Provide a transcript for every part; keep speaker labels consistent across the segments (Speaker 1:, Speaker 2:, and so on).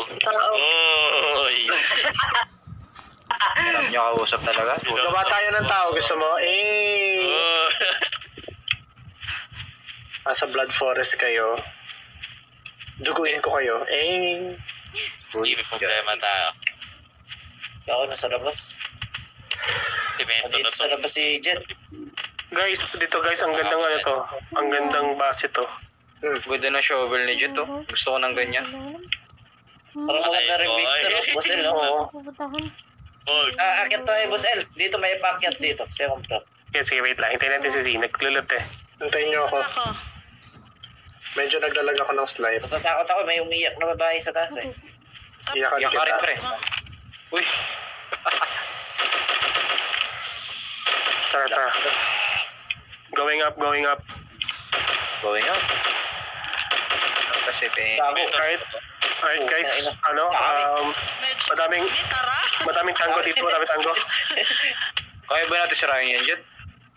Speaker 1: Tao.
Speaker 2: Oy.
Speaker 3: Alam nyo kausap talaga.
Speaker 1: Gawa tayo ng tao. Gusto mo?
Speaker 2: Oh.
Speaker 1: Nasa Blood Forest kayo. Duguin ko kayo.
Speaker 2: Hindi may problema tayo.
Speaker 4: Ako nasa labas.
Speaker 2: Semento na
Speaker 4: Dito
Speaker 2: to.
Speaker 4: sa labas si Jet.
Speaker 1: Guys, dito guys, ang gandang ano to. Ang gandang base to.
Speaker 3: Ganda ng shovel ni Jet, oh. Gusto ko ng ganyan.
Speaker 4: Parang maganda rin mister. Boss L, no?
Speaker 1: Oo.
Speaker 5: Pupuntahan.
Speaker 2: Oh.
Speaker 4: Aakyat tayo, Boss L. Dito may paakyat dito. Second floor.
Speaker 1: Okay, sige, wait lang. Hintayin natin si Z. Naglulot eh. Hintayin niyo ako. Medyo naglalag ako ng slide.
Speaker 4: Basta takot ako, may umiyak na babae sa taas eh.
Speaker 1: Iyakan
Speaker 3: Iyak ka rin,
Speaker 1: kita.
Speaker 3: pre. Uy.
Speaker 1: Tara. Going up.
Speaker 3: Going up. Kasi,
Speaker 4: Bago.
Speaker 1: Alright guys, madaming tango dito, madaming tango.
Speaker 3: kaya ba natin sirahin yan, Jet?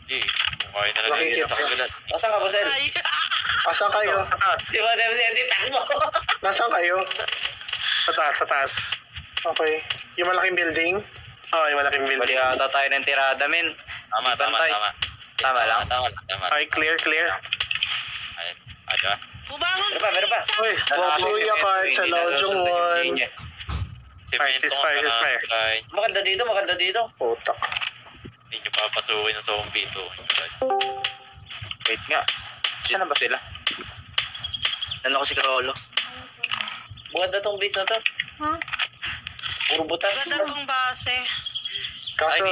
Speaker 2: Hindi. Kumain na lang
Speaker 1: Makikita ko.
Speaker 2: yung
Speaker 4: Nasaan ka, Boss L?
Speaker 1: Asan kayo?
Speaker 4: Di ba, hindi takbo.
Speaker 1: Nasaan kayo? Sa taas. Okay. Yung malaking building? Oo, yung malaking
Speaker 3: Bali
Speaker 1: building.
Speaker 3: ata tayo ng tirada, men.
Speaker 2: Tama.
Speaker 3: Tama lang.
Speaker 2: Tama.
Speaker 1: Okay, clear.
Speaker 2: Ayun. Diba?
Speaker 4: Meron pa.
Speaker 1: Uy, Wabuya cards, hello, Jungwon.
Speaker 2: Semento
Speaker 1: Ceasefire.
Speaker 4: Maganda dito.
Speaker 1: Putak.
Speaker 2: Hindi nyo papatukin na itong bito.
Speaker 3: Wait nga. Saan na ba sila? Ano ko si Carolo?
Speaker 4: Maganda tong base na to.
Speaker 5: Ha?
Speaker 4: Puro butas.
Speaker 6: Ganda tong base.
Speaker 1: Kaso,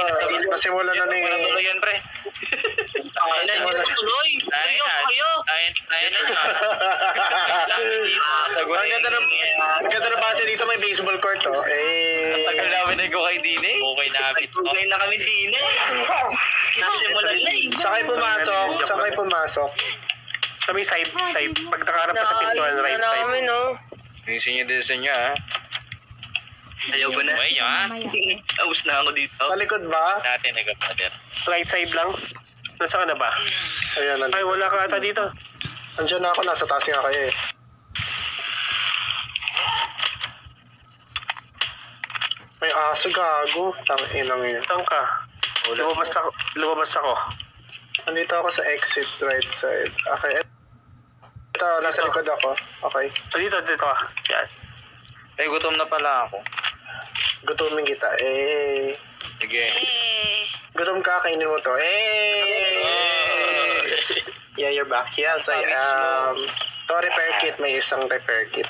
Speaker 1: nasimula na ni...
Speaker 3: Walang tuloy yan, pre.
Speaker 4: Tuloy. Seryoso kayo.
Speaker 2: Tayo na.
Speaker 1: Ang ganda ng base dito, may baseball court, oh.
Speaker 3: Tagal namin na kay Dine.
Speaker 2: Okay na kami.
Speaker 4: Tugay na kami din eh. Nasimulan na eh.
Speaker 1: Saan kayo pumasok? Sa may side. Pag nakaharap ka sa pintuan, right side.
Speaker 3: Yung senior decision niya, ha? Ayaw ko na.
Speaker 2: Okay nyo, ha?
Speaker 5: Mamaya.
Speaker 3: Aus na ako dito.
Speaker 1: Sa likod ba?
Speaker 2: Natin, nag-brother.
Speaker 1: Right side lang? Nasaan ka na ba? Ayan, ay wala ka ata dito. Andiyan na ako, nasa taas nga kayo eh. May aso gago. Tanginang yun. Saan ka? Lumabas ako. Andito ako sa exit right side. Okay. Ito, nasa likod ako. Okay. Dito ka. Yan.
Speaker 3: Ay, gutom na pala ako.
Speaker 1: Gutumin kita.
Speaker 3: Sige.
Speaker 1: Gutom ka, kainin mo to. Yeah, you're back. Yes, I am. To repair kit, may isang repair kit.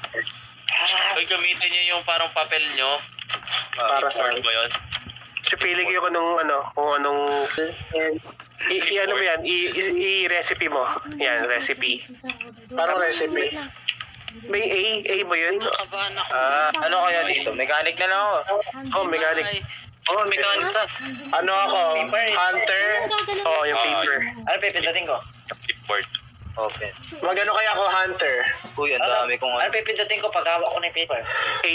Speaker 2: Uy, gamitin nyo yung parang papel nyo.
Speaker 1: Para sa...
Speaker 2: Board ba yun?
Speaker 1: Pili ko kung anong... I-ano mo yan, i-recipe mo. Yan, recipe. Parang recipe. May A mo yun?
Speaker 6: Nakabahan ako.
Speaker 3: Ano kaya dito? Mechanic na lang ako.
Speaker 1: Oh, mechanic.
Speaker 3: Oo, mechanic ka.
Speaker 1: Ano ako? Hunter? Oh, yung paper.
Speaker 4: Ano pipindutin ko?
Speaker 2: Yung clipboard.
Speaker 3: Open.
Speaker 1: Magano kaya ako hunter?
Speaker 3: Uy, ang dami kong
Speaker 4: Ano pipindutin ko pag hawak ko ng paper?
Speaker 1: A?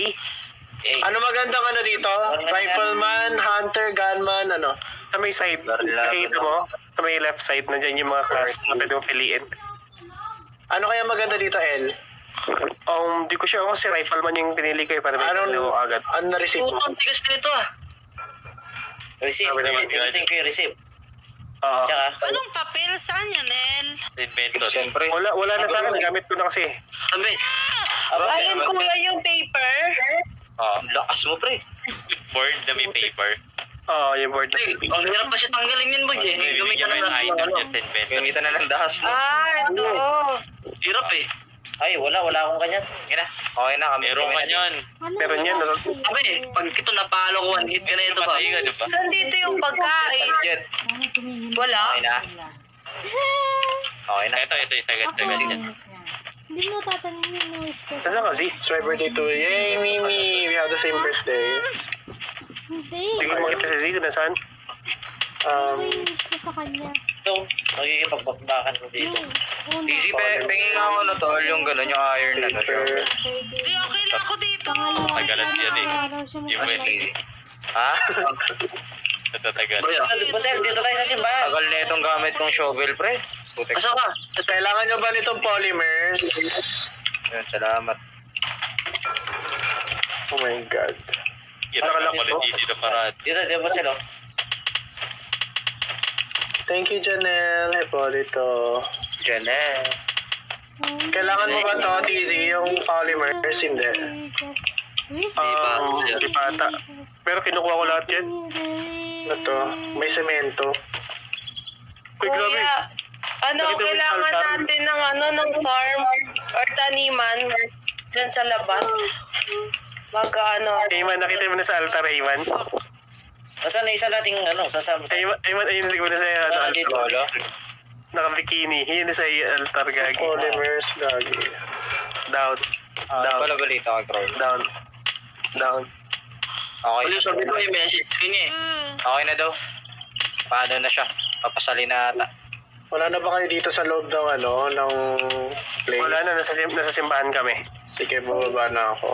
Speaker 4: Eh,
Speaker 1: Ano magandang ano dito? Rifleman, hunter, gunman, ano? Sa may side, nakikita mo? Sa may left side, nandyan yung mga class na pwede mong piliin. Ano kaya maganda dito, L? Di ko sure kung si rifleman yung pinili ko eh, para may pinili ko agad. Ano na-receive mo?
Speaker 4: Putang tigas nito ah. Receive.
Speaker 1: Sabi naman,
Speaker 4: Pindutin ko yung receive.
Speaker 1: Oo.
Speaker 4: Tsaka,
Speaker 6: Anong papel? Saan yan, El?
Speaker 2: Inventor.
Speaker 3: Siyempre.
Speaker 1: Wala na sa akin, gamit ko na kasi.
Speaker 4: sabi.
Speaker 6: Ayun, kuya, yung paper.
Speaker 3: Ang lakas mo, pre.
Speaker 2: Clipboard na may paper.
Speaker 1: Oo, yung board na
Speaker 4: Hey,
Speaker 1: pili.
Speaker 4: ang hirap pa siya tanggalin yun, boy.
Speaker 2: May
Speaker 4: Gamitan
Speaker 2: bibigyan
Speaker 4: na
Speaker 2: kayo ng
Speaker 4: lang.
Speaker 2: item just inventor.
Speaker 3: Gamitan na ng dahas, no?
Speaker 6: Ito.
Speaker 4: Hirap eh. Ay, wala akong kanyan.
Speaker 3: Sige na. Okay na kami.
Speaker 2: Meron ka yun.
Speaker 1: Meron yan, ano?
Speaker 4: Sabi eh, pag ito napalo ko, one hit ka na ito ba?
Speaker 2: Patay ka, di ba?
Speaker 6: Saan dito yung pagkain?
Speaker 3: Jet.
Speaker 6: Wala.
Speaker 3: Okay na. Okay na.
Speaker 2: Ito, second.
Speaker 5: Hindi mo tatanungin yung wish ko.
Speaker 1: Saan ka, Z? It's my birthday too. Yay, Mimi! We have the same birthday.
Speaker 5: Hindi.
Speaker 1: Sige, makita si Z, nasaan?
Speaker 5: Ano ba yung wish ko sa kanya?
Speaker 4: Ito, magkikipagbakan ko dito.
Speaker 5: Yung una.
Speaker 3: Easy, pingin nga ako na tol, yung gano'n, yung iron na, no?
Speaker 1: Paper.
Speaker 5: Pwede.
Speaker 6: Di, okay lang ako dito.
Speaker 2: Tagalan yan eh. Yung
Speaker 5: Pwede.
Speaker 3: Ha?
Speaker 2: Natatagal.
Speaker 4: Basta dito tayo sa simbahan.
Speaker 3: Tagal na itong gamit kong shovel, pre. Putek.
Speaker 4: Asa ka?
Speaker 1: Kailangan nyo ba nitong polymers?
Speaker 3: Ayun, salamat.
Speaker 1: Oh my God.
Speaker 2: Hirap
Speaker 1: Nakala
Speaker 2: na
Speaker 1: ko.
Speaker 2: pala dito parad.
Speaker 4: Dito, di ba sila?
Speaker 1: Thank you, Janelle. Hippolito.
Speaker 3: Janelle.
Speaker 1: Kailangan mo ba to, TZ, yung polymers? Hindi. Hindi pa ata. Pero kinukuha ko lahat yan. Ito, may semento. Uy, grabe.
Speaker 6: Kuya, ano,
Speaker 1: Nakita mo yung
Speaker 6: kailangan
Speaker 1: altar?
Speaker 6: natin ng farm or taniman dyan sa labas.
Speaker 1: Ayman, nakita mo na sa altar, Ayman.
Speaker 4: Nasaan na isa nating sasama sa...
Speaker 1: Ayman, ayun, ligod na sa
Speaker 4: dito.
Speaker 1: altar. Naka-bikini. Yun na sa altar, gagi. Polymers, gagi. Down.
Speaker 3: Ano pala balita kay Crow?
Speaker 1: Down. Down.
Speaker 3: Okay.
Speaker 4: Ulit, sabi ko yung message ko niya eh.
Speaker 3: Okay na daw. Paano na siya? Papasali na ata.
Speaker 1: Wala na ba kayo dito sa loob ng ng place? Wala na, nasa simbahan kami. Sige, bumaba na ako.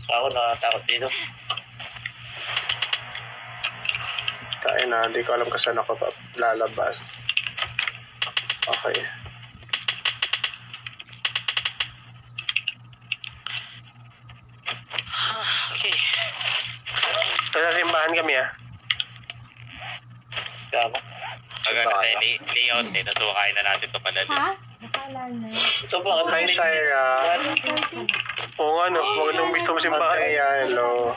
Speaker 4: Ako nakatakot dito.
Speaker 1: Tayo na, hindi ko alam kung saan ako lalabas. Okay.
Speaker 4: Okay.
Speaker 1: Nasa simbahan kami
Speaker 4: Kamo.
Speaker 2: Agad na tayo layout eh. Nasukain na natin ito pala.
Speaker 5: Ha? Akala na.
Speaker 4: Ito ba?
Speaker 1: Hi, Shira. Oo nga, no. Magandang gusto mo simbahan. Hello.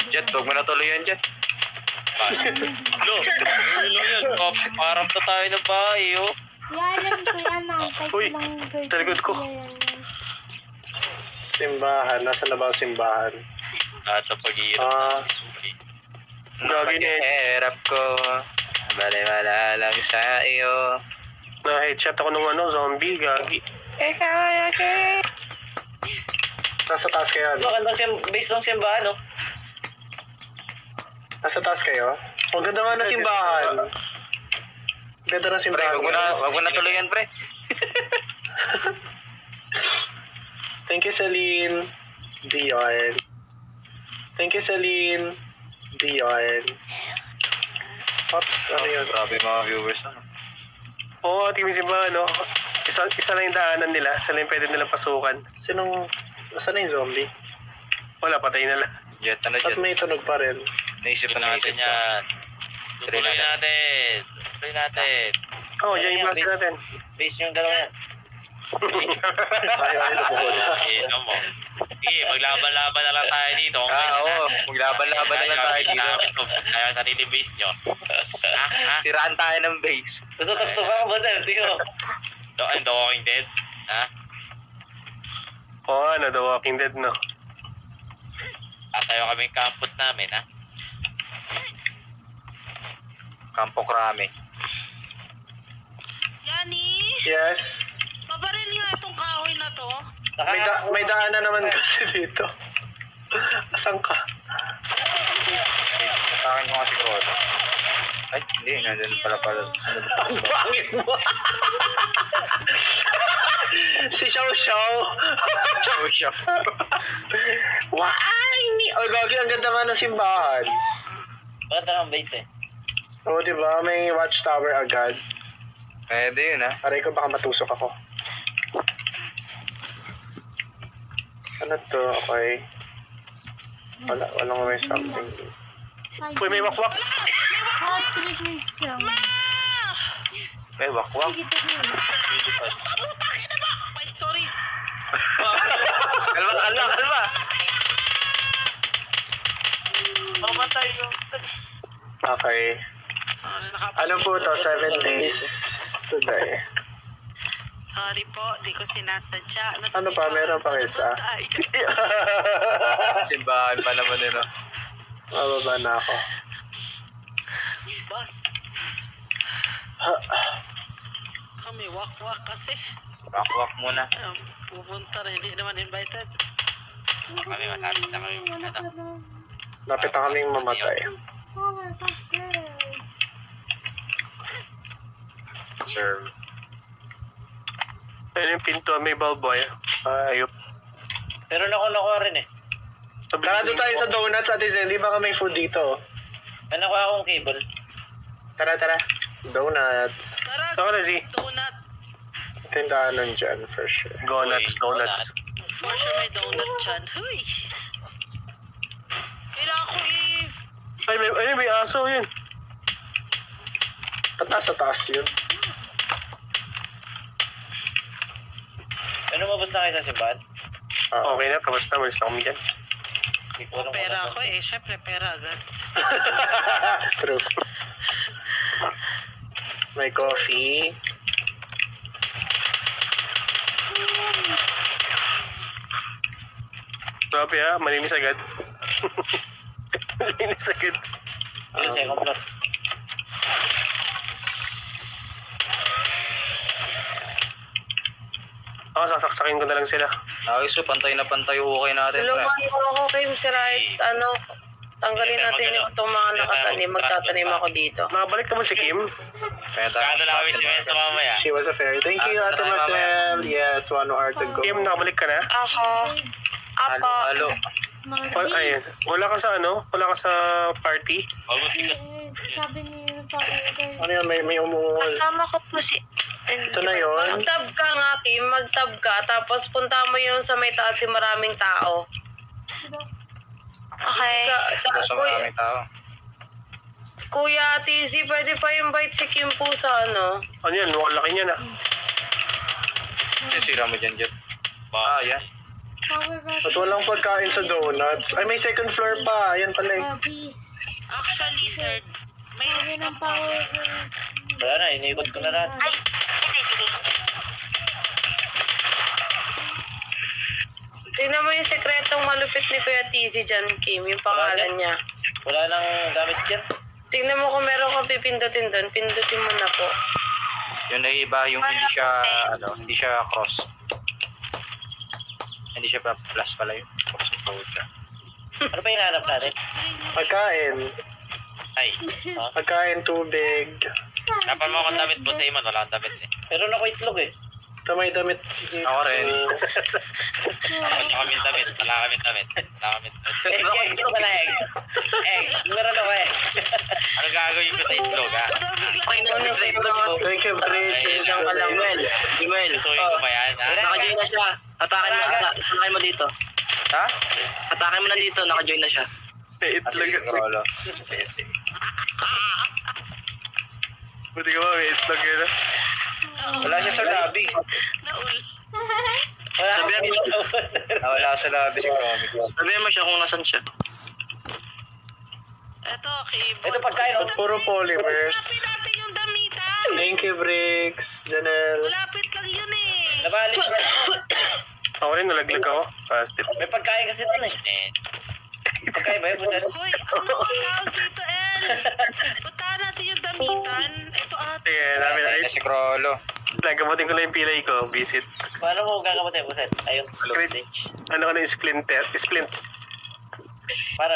Speaker 3: Jet, huwag mo na tuloy yan, Jet.
Speaker 2: Lo, ano yan? Parang na tayo ng bahay, oh.
Speaker 5: Ialam ko yan, type
Speaker 1: Uy,
Speaker 5: lang birthday
Speaker 1: sa likod ko.
Speaker 5: yan.
Speaker 1: Simbahan. Nasa na ba ang simbahan?
Speaker 2: At ang paghihirap.
Speaker 1: Gagi na eh.
Speaker 3: Hirap ko. Baliwala lang sa iyo.
Speaker 1: Na-headshot ako ng zombie. Gagi. Nasa taas kayo,
Speaker 4: Based ng simbahan, no?
Speaker 1: Nasa taas kayo? Ang ganda nga ng simbahan. Ganda ng
Speaker 3: Pre,
Speaker 1: simbahan.
Speaker 3: wag mo na tuloy yan, pre.
Speaker 1: Thank you, Celine. Dion. Thank you, Celine. Dion. Oops, ano yun?
Speaker 3: Grabe mga viewers, ano?
Speaker 1: Oo, ating simbahan, no? Isa lang yung daanan nila. Isa lang yung pwede nilang pasukan. Nasaan na yung zombie? Wala, patay na lang.
Speaker 3: Jet, ano,
Speaker 1: At
Speaker 3: Jet?
Speaker 1: may tunog pa rin.
Speaker 3: Naisip
Speaker 2: Ito
Speaker 3: na naisip
Speaker 2: natin
Speaker 3: ko.
Speaker 2: yan. Tutuloy natin. Tutuloy natin.
Speaker 1: Oo, dyan yung base natin.
Speaker 4: Base yung dalawa yan.
Speaker 1: Ayaw, napuhod.
Speaker 2: Ito mo. Sige, maglaban-laban na lang tayo dito. Kung ganyan,
Speaker 3: Oo.
Speaker 2: ha?
Speaker 3: Maglaban-laban na lang tayo dito.
Speaker 2: Kaya sarili base nyo. Ha?
Speaker 3: Siraan tayo ng base.
Speaker 4: Gusto tuktok ako ba, sir? Tingnan mo.
Speaker 2: The Walking Dead? Ha?
Speaker 1: Oo, The Walking Dead, no?
Speaker 2: Tatayo kami campus namin, ha?
Speaker 3: Kampo Krame.
Speaker 6: Yani,
Speaker 1: Yes.
Speaker 6: pabaril nga itong kahoy na to.
Speaker 1: May daan na naman kasi dito. Asan ka?
Speaker 3: Sa akin mo nga si Crow. Ay, hindi. Nandun pala.
Speaker 1: Ang pangit mo. Si Xiao Xiao.
Speaker 3: Chow siya.
Speaker 1: Waay! Oh, gagi, ang ganda nga ng simbahan.
Speaker 4: Maganda ng base eh.
Speaker 1: Oo, diba? May watchtower agad.
Speaker 3: Pwede yun, ha?
Speaker 1: Aray ko, baka matusok ako. Ano to? Okay. Walang may something. Uy, may wakwak.
Speaker 5: Hot 3 minutes lang.
Speaker 3: May wakwak.
Speaker 5: Sige, 3 minutes.
Speaker 6: Wait, sorry.
Speaker 3: Kalma.
Speaker 6: Mamatay ko.
Speaker 1: Okay.
Speaker 6: Sorry,
Speaker 1: Ano po to? 7 days today.
Speaker 6: Sorry po, di ko sinasadya.
Speaker 1: Ano pa? Meron pang isa?
Speaker 3: Simbahan pa naman yun, no?
Speaker 1: Mababa na ako.
Speaker 6: Boss, kami wak-wak kasi.
Speaker 3: Wakwak muna.
Speaker 6: Pupunta rin, hindi naman invited.
Speaker 2: Kami malapit na kami.
Speaker 5: Wala ka na.
Speaker 1: Lapit na kaming mamatay.
Speaker 5: Power pack girls.
Speaker 3: Serve.
Speaker 1: Ayun yung pinto, may balboy. Ayop.
Speaker 4: Pero nakuha rin eh.
Speaker 1: Tara doon tayo sa donuts, Ate Zen. Di ba may food dito?
Speaker 4: May nakuha akong cable.
Speaker 1: Tara. Donuts.
Speaker 6: Tara,
Speaker 1: Saka na, Z.
Speaker 6: donut.
Speaker 1: Tindahan nandyan, for sure. Donuts.
Speaker 6: For sure may donut dyan. Huy! Kailangan ko
Speaker 1: May aso yun. Sa taas yun.
Speaker 2: Ano mabos na kayo sa simbahan?
Speaker 1: Okay na, tapos na. Malis na kami dyan.
Speaker 6: pera ako eh. Siyempre, pera agad.
Speaker 1: True. May coffee. Grabe malinis agad. Malinis agad.
Speaker 2: Ano second floor?
Speaker 1: Sasaksakin ko na lang sila.
Speaker 3: Ayos, so pantay na pantay hukay natin. pre.
Speaker 6: Tulungan mo ako kay Mr. Right. Tanggalin natin itong mga nakatanim. Magtatanim ako dito.
Speaker 1: Nakabalik naman si Kim.
Speaker 3: Kaya tayo.
Speaker 2: Kano lang kami simento mamaya?
Speaker 1: She was a fairy. Thank you, Ate Marcel. Yes, 1 hour to go. Kim, nakabalik ka na?
Speaker 6: Ako. Apo.
Speaker 3: Halo.
Speaker 5: Mga
Speaker 1: Ayun. Wala ka sa Wala ka sa party?
Speaker 2: Almost sikat.
Speaker 5: sabi niyo pa
Speaker 1: Ano yan? May umungol.
Speaker 6: Kasama ko po si...
Speaker 1: Ito na yun.
Speaker 6: Mag-tab ka nga, Kim. Mag-tab ka. Tapos punta mo yung sa may taas yung maraming tao. Okay.
Speaker 3: Ito sa maraming tao.
Speaker 6: Kuya TZ, pwede pa invite si Kim po sa
Speaker 1: Ano yan? Mukhang laki niya na.
Speaker 3: Sisira mo dyan, Jet. Yan.
Speaker 5: power
Speaker 1: At walang pagkain sa donuts. Ay, may second floor pa. Yan pala eh.
Speaker 5: Please.
Speaker 6: Actually, third. May
Speaker 5: Sabi ng power girls.
Speaker 2: Wala na, iniikot ko na lahat.
Speaker 6: Ay, tingnan mo yung sekretong malupit ni Kuya TZ dyan, Kim. Yung pangalan niya.
Speaker 2: Wala nang gamit dyan.
Speaker 6: Tingnan mo kung meron kang pipindutin doon. Pindutin mo na po.
Speaker 3: Yung naiiba, yung hindi siya cross. Hindi siya plus pala yun. Cross and forward siya.
Speaker 2: Ano pa hinahanap natin?
Speaker 1: Pagkain.
Speaker 2: Ay.
Speaker 1: Pagkain, tubig.
Speaker 2: Dapat mo akong damit po sa iman. Wala akong damit eh. Pero naku itlog eh.
Speaker 1: May damit.
Speaker 3: Ako rin.
Speaker 2: Wala kami damit. Wala kami damit. Egg. Wala egg. Egg. Meron ako egg. Ano gagawin ko sa itlog ha?
Speaker 6: Ano sa itlog mo?
Speaker 1: Thank you, Brit.
Speaker 6: Diyan ka lang.
Speaker 3: Email.
Speaker 2: Tutuin ko ba yan ha?
Speaker 3: Naka-join na siya. Atakin mo siya. Atakin mo dito. Ha? Atakin mo na dito. Naka-join na siya.
Speaker 1: May itlog kasi. Buti ka ba, may itlog yun
Speaker 3: Wala siya sa lobby.
Speaker 6: Naul.
Speaker 3: Sabihan mo siya. Wala sa lobby si Comics. Sabihan mo siya kung nasan siya.
Speaker 6: Ito, Kim.
Speaker 2: Ito pagkain.
Speaker 1: Puro polymers.
Speaker 6: Lapit natin yung damitan.
Speaker 1: Thank you, Bricks. Janelle.
Speaker 6: Malapit lang yun eh.
Speaker 2: Nabalik.
Speaker 1: Ako rin, nalaglag ako.
Speaker 2: May pagkain kasi doon eh. Pagkain ba yun?
Speaker 6: Hoy, ano ang tawag dito, El? Puntahan natin yung damitan. Ito ate.
Speaker 1: Sige, namin. Ay,
Speaker 3: Si Crollo.
Speaker 1: nagamutin ko lang yung pilay ko. Visit.
Speaker 2: Paano mo gagawin mo set? Ayun.
Speaker 1: Ano ka na yung splint.
Speaker 2: Para.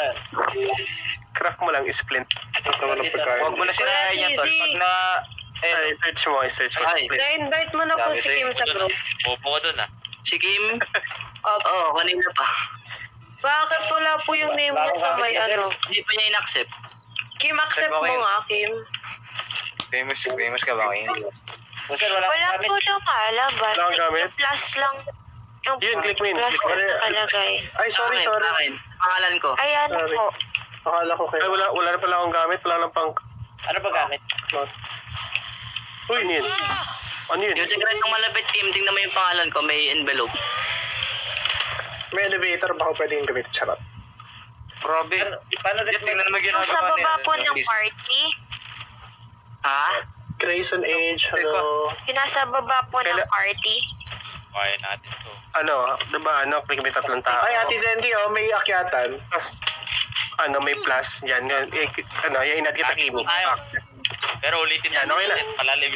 Speaker 1: Craft mo lang, splint. Ito mo ng pagkain.
Speaker 3: Huwag mo na sirayan yan, tol. Pag na...
Speaker 1: Ay, search mo.
Speaker 3: Ay.
Speaker 1: Splint.
Speaker 6: Na-invite mo na po
Speaker 3: Dami
Speaker 6: si
Speaker 3: sa'yo.
Speaker 6: Kim sa group.
Speaker 2: Pupo ko doon ah.
Speaker 3: Si Kim?
Speaker 6: Opo.
Speaker 3: Oo, kanina pa.
Speaker 6: Bakit wala po yung name niya sa may ano?
Speaker 3: Hindi pa niya in-accept.
Speaker 6: Kim, accept mo nga, Kim.
Speaker 3: Famous ka ba, Kim?
Speaker 2: Sir, wala
Speaker 7: Wala
Speaker 2: kang gamit.
Speaker 7: po lumalabas.
Speaker 1: Wala kang gamit?
Speaker 7: Yung plus lang. Yung
Speaker 1: Yun, click mo yun.
Speaker 7: plus
Speaker 1: Click mo
Speaker 7: na
Speaker 1: rin.
Speaker 7: nakalagay.
Speaker 1: Ay, sorry.
Speaker 3: Pangalan ko.
Speaker 7: Ayan
Speaker 1: Sorry.
Speaker 7: po.
Speaker 1: Akala ko kayo. Ay, wala na pala akong gamit. Wala lang pang...
Speaker 2: Ano pa gamit?
Speaker 1: Uy, ano yun? Ano yun?
Speaker 3: Yung secret ng malapit, Kim, tingnan mo yung pangalan ko, may envelope.
Speaker 1: May elevator. Baka pwede yung gamitin. Charot.
Speaker 3: Grabe.
Speaker 2: Paano rin?
Speaker 3: Tingnan mo
Speaker 7: Yung sa baba po ng party.
Speaker 3: Ha?
Speaker 1: Grayson Age. Hello.
Speaker 7: Yung nasa baba po ng
Speaker 1: Kailan-
Speaker 7: party.
Speaker 2: Kaya natin to.
Speaker 1: Diba, may tatlong tao. Ay, Ate Zendy, may akyatan. Plus, may plus dyan. Yung inat kita, Kimi.
Speaker 2: Ayaw. Pero ulitin
Speaker 1: Yan, okay na.
Speaker 2: Palalim.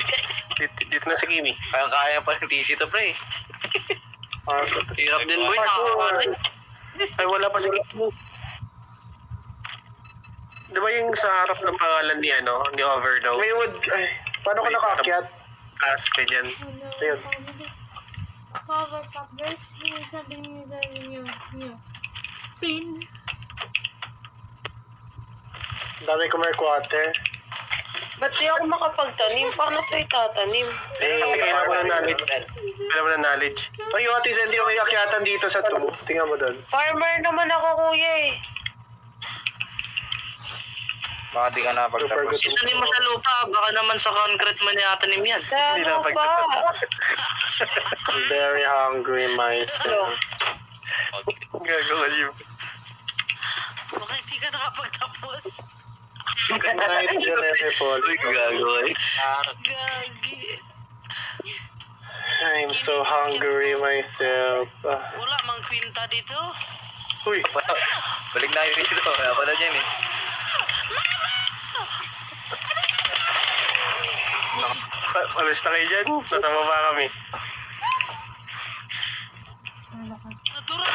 Speaker 1: Dito na si Kimi.
Speaker 3: Kaya pa ng TC to, pre. Hirap din, boy.
Speaker 1: Parkour. Ay, wala pa si Kimi. Diba yung sa harap ng pangalan ni Overdose? May wood. Ay, paano ko nakaakyat? Plus, ganyan. Ayun.
Speaker 5: Power pop girls. Sabi nila nyo. Pin.
Speaker 1: Dami ko may quarter.
Speaker 6: Ba't di ako makapagtanim? Paano ito itatanim?
Speaker 1: Kasi kailangan ko na namin. Wala mo na knowledge. Ay, yung Ate Sandy, yung may akyatan dito sa tubo. Tingnan mo doon.
Speaker 6: Farmer naman ako, kuya eh.
Speaker 3: Baka di ka napagtapos.
Speaker 4: Itanim mo sa lupa, baka naman sa concrete man yatanim yan.
Speaker 1: Hindi na
Speaker 6: Gago pa.
Speaker 1: pagtapos. Very hungry myself. Gagawa yun.
Speaker 4: Baka hindi ka nakapagtapos.
Speaker 1: Night Jennifer Paul.
Speaker 4: Gagawin.
Speaker 2: Gagi.
Speaker 1: I'm so hungry myself.
Speaker 4: Wala mang kwinta dito.
Speaker 1: Uy,
Speaker 3: Balik na yung dito. Kaya pala dyan eh.
Speaker 1: alis na kayo dyan. Natama ba kami?
Speaker 4: Natural.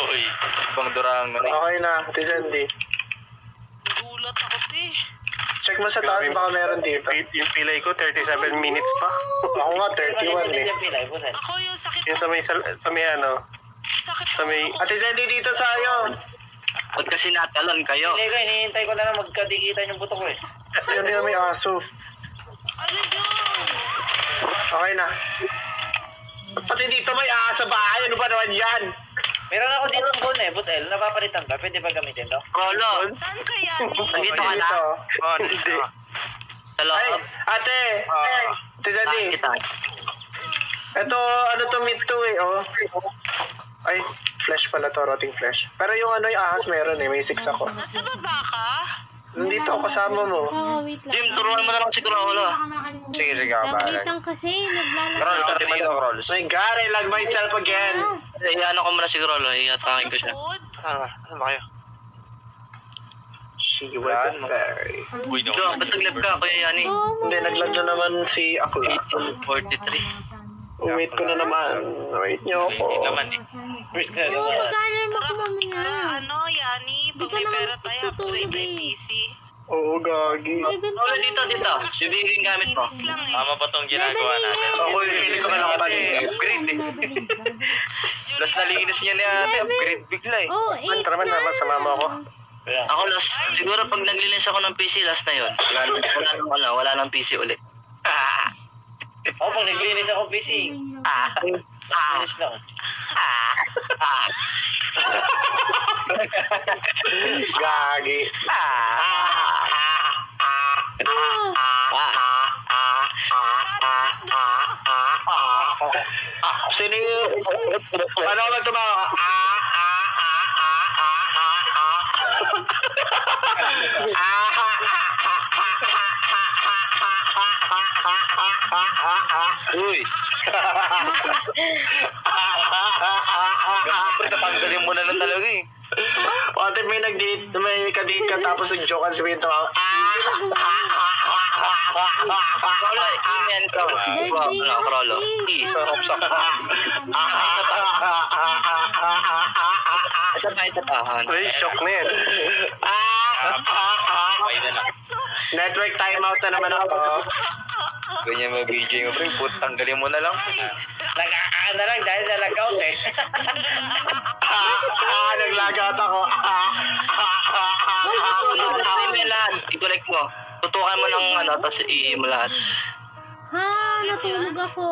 Speaker 2: Uy.
Speaker 3: Ibang durang na rin.
Speaker 1: Okay na, Ate Sandy.
Speaker 4: Gulat ako, te.
Speaker 1: Check mo sa taas, baka meron dito. Yung pilay ko, 37 minutes pa. Ako nga, 31 eh.
Speaker 4: Ako yung sakit.
Speaker 1: Yung sa may ano,
Speaker 4: Sakit
Speaker 1: sa may...
Speaker 4: ako.
Speaker 1: Ate Sandy, dito tayo!
Speaker 4: Ba't kasi natalon kayo?
Speaker 6: Hindi ko, hinihintay ko na lang magkadikitan yung buto ko eh.
Speaker 1: Yan yung may aso.
Speaker 4: Ano yun?
Speaker 1: Okay na. Pati dito may aso bahay. Ano ba naman yan?
Speaker 6: Meron ako dito ng bone eh, Boss El. Napapalitan ba? Pwede ba gamitin to?
Speaker 4: Rolo,
Speaker 2: Saan kaya ni?
Speaker 4: nandito ka na?
Speaker 3: Oh,
Speaker 1: Hindi.
Speaker 4: Sa
Speaker 1: Ay,
Speaker 4: loob.
Speaker 1: ate! Ate Sandy,
Speaker 4: Kita.
Speaker 1: ito, ano to meat to eh, oh. Ay, flesh pala to, rotting flesh. Pero yung ano, yung ahas meron eh, may 6 ako.
Speaker 2: Nasa baba ka?
Speaker 1: Nandito ako kasama mo.
Speaker 5: Oh, wait lang.
Speaker 4: Jim, turuan mo na lang si Rolo.
Speaker 3: Sige, sige ako
Speaker 5: Wait
Speaker 3: bahala.
Speaker 5: lang kasi, naglalakad.
Speaker 3: Rolls, sa dito, Rolls.
Speaker 1: My God, I lag myself again.
Speaker 4: Iano ko muna si Rolo, i-atakin ko siya.
Speaker 2: Food?
Speaker 3: Ano ba kayo?
Speaker 1: She wasn't very...
Speaker 2: Uy, no.
Speaker 4: Jo, ba't nag-live ka, Kuya Yani?
Speaker 5: Oo,
Speaker 1: Hindi, naglag na naman si Akla.
Speaker 4: 1843.
Speaker 1: Wait ko na naman. Wait niyo ako.
Speaker 2: Hindi naman eh.
Speaker 6: Wait ka
Speaker 5: Oo,
Speaker 6: naman.
Speaker 5: mag-alarm ako mamaya.
Speaker 2: Ano, Yani?
Speaker 5: Di
Speaker 2: Pag
Speaker 5: pa
Speaker 2: may
Speaker 5: naman
Speaker 2: pera tayo,
Speaker 5: tutulog
Speaker 2: upgrade na
Speaker 5: eh.
Speaker 2: yung PC.
Speaker 1: Oo, gagi.
Speaker 4: Rolo, dito. Bibigyan yung gamit mo.
Speaker 2: Inis lang eh. Tama ba tong ginagawa natin?
Speaker 1: Ako yung feeling ko na nakapalinis.
Speaker 3: Upgrade eh. Plus nalinis niya ni ate, upgrade bigla eh.
Speaker 5: Oh,
Speaker 1: Tara man, naman sa mama ko.
Speaker 4: Ako last, siguro pag naglinis ako ng PC last na yun, wala nang PC ulit.
Speaker 6: Ako pag naglinis ako PC. Linis lang.
Speaker 1: Gagi. Sino yung... Ano ka magtumawa?
Speaker 3: Uy! Tanggalin mo na lang talaga eh.
Speaker 1: Pati may nag-date, may ka-date ka tapos nag-joke si Pinto.
Speaker 4: Rolo, email ko. Rolo.
Speaker 3: Sarap sa
Speaker 4: Ito pa itapahan.
Speaker 1: Ay, joke na yan.
Speaker 2: Ay na lang.
Speaker 1: Network timeout na naman ako.
Speaker 3: Ganyan mag-BJ mo, pre. Put, tanggalin mo na lang.
Speaker 6: Nag-aan na lang dahil nalagaw eh.
Speaker 1: Naglagat ako.
Speaker 4: Email i-collect mo. Tutukan mo ng ano, tapos i-email mo lahat.
Speaker 5: Ha, natulog ako.